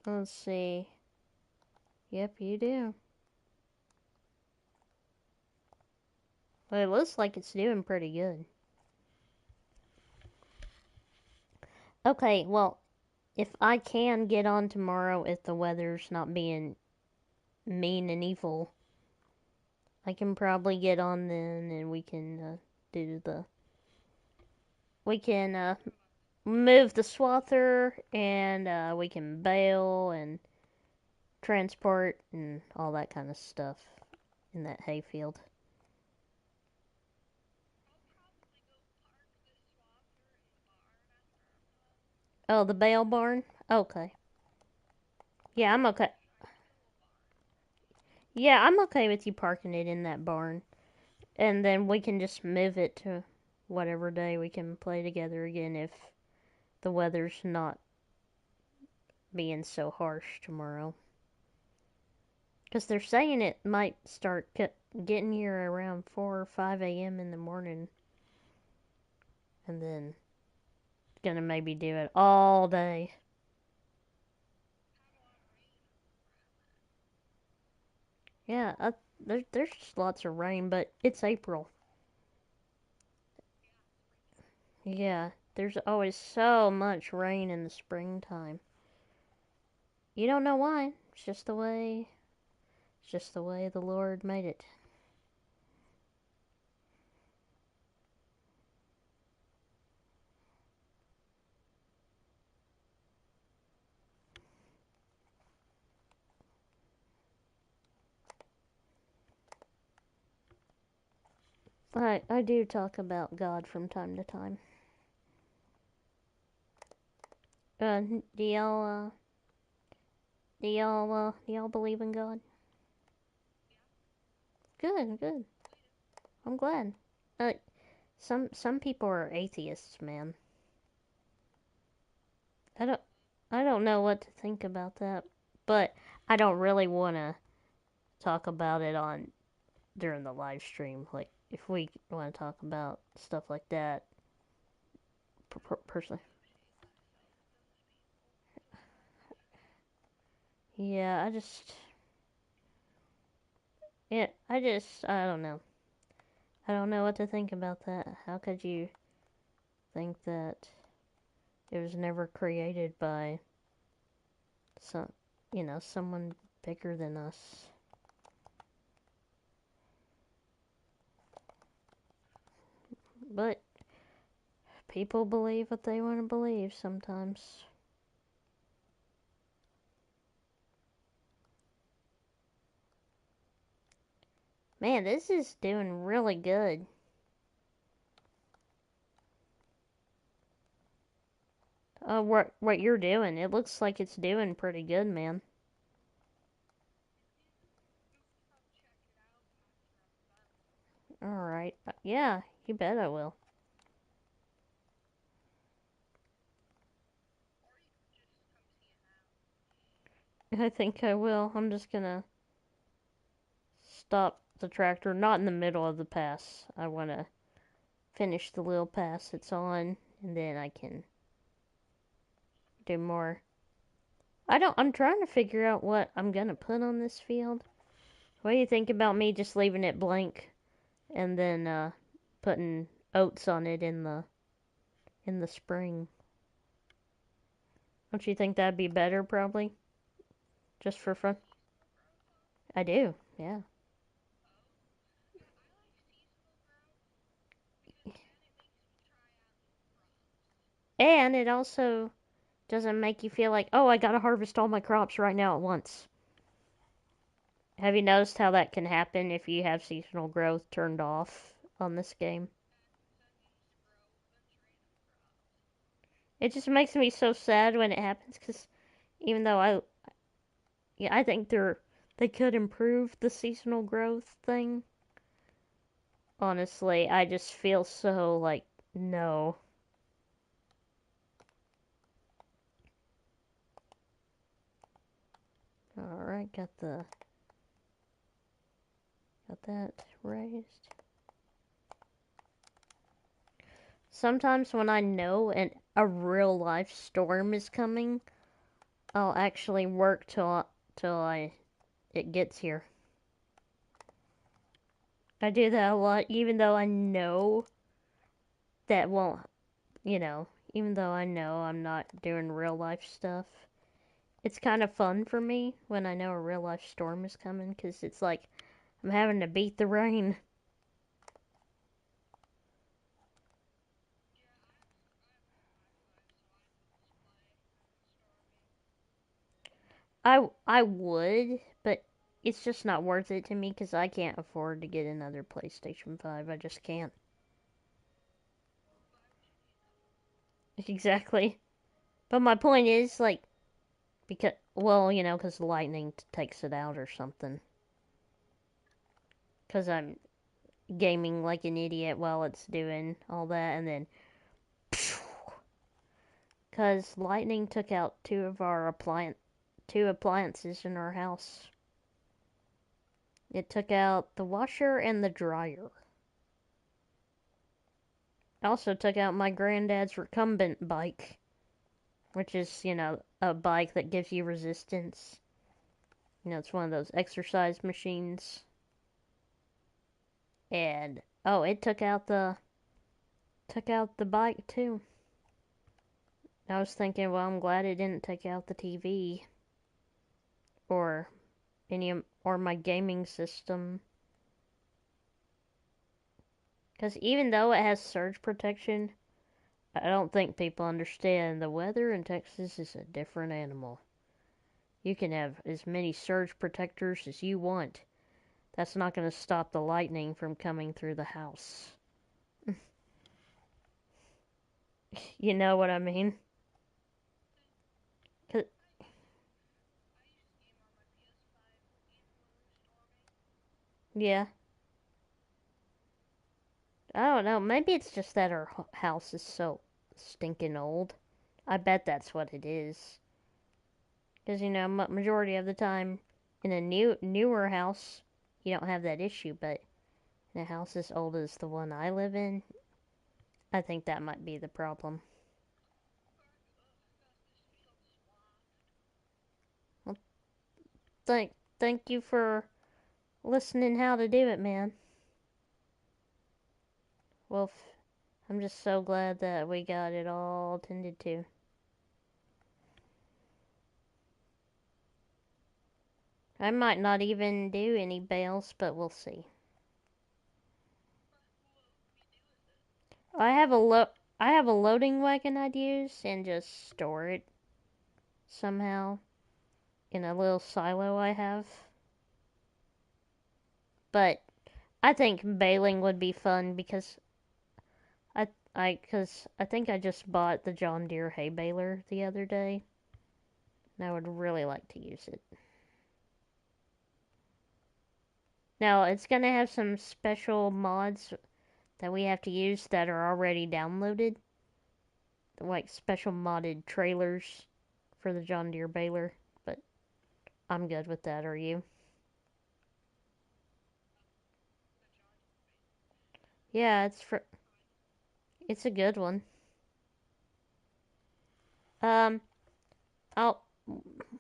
Let's see. Yep, you do. Well, it looks like it's doing pretty good. Okay, well, if I can get on tomorrow, if the weather's not being mean and evil, I can probably get on then, and we can do the. We can move the swather, and we can bale, and transport and all that kind of stuff in that hayfield. Oh, the bale barn? Okay. Yeah, I'm okay. Yeah, I'm okay with you parking it in that barn. And then we can just move it to whatever day we can play together again if the weather's not being so harsh tomorrow. Because they're saying it might start getting here around 4 or 5 a.m. in the morning. And then gonna maybe do it all day. Yeah, there's lots of rain, but it's April. Yeah, there's always so much rain in the springtime. You don't know why. It's just the way. It's just the way the Lord made it. I do talk about God from time to time. Uh, do y'all do y'all believe in God? Good, good. I'm glad. Uh, some people are atheists, man. I don't I don't know what to think about that, but I don't really want to talk about it on during the live stream. Like if we want to talk about stuff like that, personally, yeah, I don't know. I don't know what to think about that. How could you think that it was never created by some, someone bigger than us? But people believe what they want to believe sometimes. Man, this is doing really good. What you're doing, it looks like it's doing pretty good, man. All right, yeah, you bet I will. I think I will. I'm just gonna stop the tractor, not in the middle of the pass. I want to finish the little pass it's on, and then I can do more. I'm trying to figure out what I'm gonna put on this field. What do you think about me just leaving it blank and then putting oats on it in the spring? Don't you think that'd be better, probably? Just for fun? I do, yeah. And it also doesn't make you feel like, oh, I gotta harvest all my crops right now at once. Have you noticed how that can happen if you have seasonal growth turned off on this game? It just makes me so sad when it happens because even though yeah, I think they could improve the seasonal growth thing. Honestly, I just feel so like no. All right, got that raised. Sometimes when I know a real life storm is coming, I'll actually work till I it gets here. I do that a lot, even though I know that won't, even though I know I'm not doing real life stuff. It's kind of fun for me when I know a real life storm is coming because it's like I'm having to beat the rain. I would, but it's just not worth it to me because I can't afford to get another PlayStation 5. I just can't. Exactly. But my point is, like, because, well, because the lightning takes it out or something. Because I'm gaming like an idiot while it's doing all that, and then. Because lightning took out two appliances in our house. It took out the washer and the dryer. It also took out my granddad's recumbent bike, which is, a bike that gives you resistance. It's one of those exercise machines. And oh, it took out the bike too. I was thinking, well, I'm glad it didn't take out the TV or or my gaming system. Because even though it has surge protection, I don't think people understand the weather in Texas is a different animal. You can have as many surge protectors as you want. That's not going to stop the lightning from coming through the house. You know what I mean? 'Cause- yeah. I don't know. Maybe it's just that our house is so stinking old. I bet that's what it is. Because, majority of the time in a newer house, you don't have that issue. But in a house as old as the one I live in, I think that might be the problem. Well, thank you for listening how to do it, man. Well, I'm just so glad that we got it all tended to. I might not even do any bales, but we'll see. I have a I have a loading wagon I'd use and just store it somehow in a little silo I have. But I think baling would be fun because I think I just bought the John Deere hay baler the other day, and I would really like to use it. Now it's gonna have some special mods that we have to use that are already downloaded, like special modded trailers for the John Deere baler. But I'm good with that. Are you? Yeah, it's a good one. Um, I'll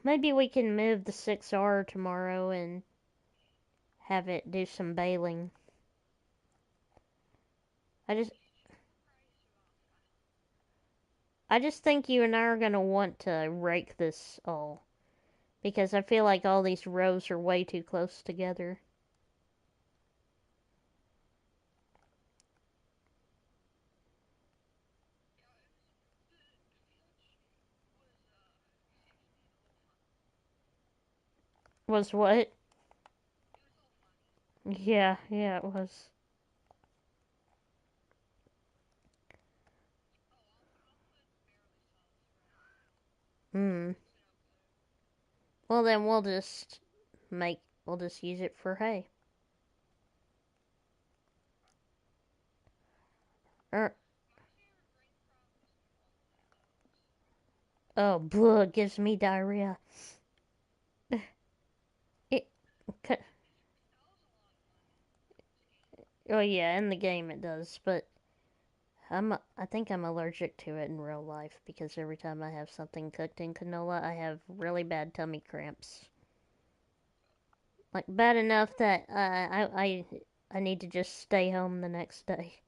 maybe we can move the 6R tomorrow and have it do some baling. I just I just think you and I are gonna want to rake this all because I feel like all these rows are way too close together. Was what? Yeah, yeah, it was. Hmm. Well, then we'll just use it for hay. Er, oh, bleh, gives me diarrhea. It, oh yeah, in the game it does, but I think I'm allergic to it in real life because every time I have something cooked in canola, I have really bad tummy cramps. Like bad enough that I need to just stay home the next day.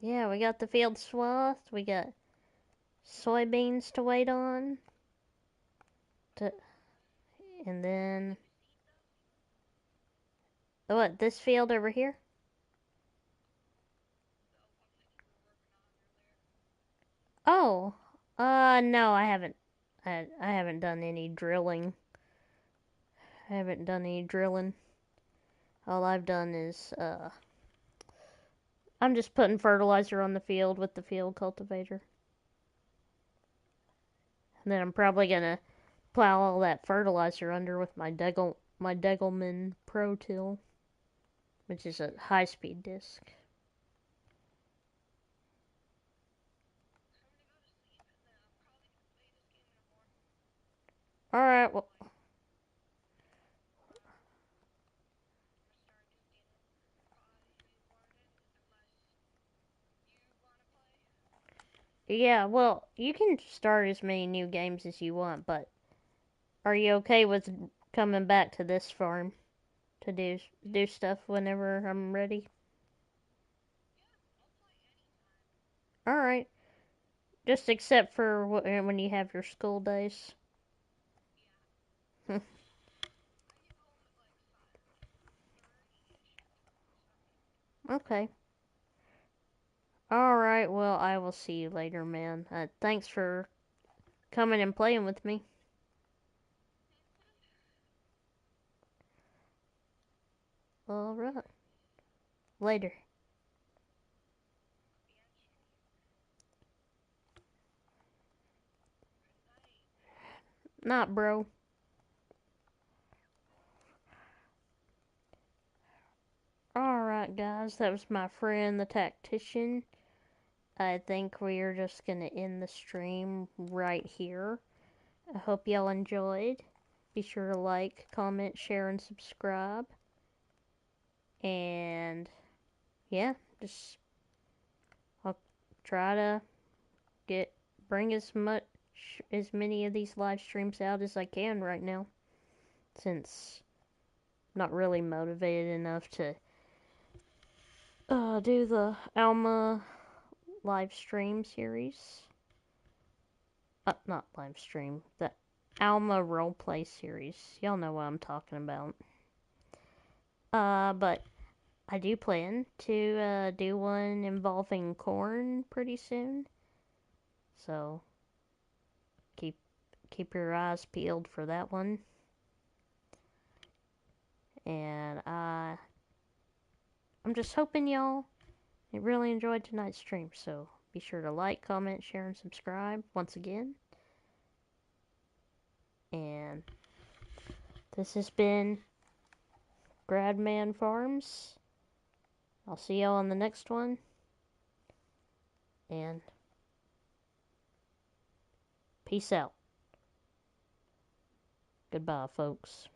Yeah, we got the field swathed. We got soybeans to wait on. To, and then what? This field over here? Oh, no, I haven't. I haven't done any drilling. I haven't done any drilling. All I've done is, I'm just putting fertilizer on the field with the field cultivator. And then I'm probably gonna plow all that fertilizer under with my Degelman Pro Till, which is a high-speed disc. All right, well, yeah, well, you can start as many new games as you want, but are you okay with coming back to this farm to do stuff whenever I'm ready? All right, just except for when you have your school days. Okay. All right. Well, I will see you later, man. Thanks for coming and playing with me. All right. Later. Not, bro. All right, guys. That was my friend, the tactician. I think we are just gonna end the stream right here. I hope y'all enjoyed. Be sure to like, comment, share, and subscribe. And yeah, just I'll try to get bring as many of these live streams out as I can right now, since I'm not really motivated enough to do the Alma live stream series. Not live stream, the Alma roleplay series. Y'all know what I'm talking about. But I do plan to do one involving corn pretty soon. So keep keep your eyes peeled for that one. And I'm just hoping y'all really enjoyed tonight's stream. So be sure to like, comment, share, and subscribe once again. And this has been Gradman Farms. I'll see y'all on the next one. And peace out. Goodbye, folks.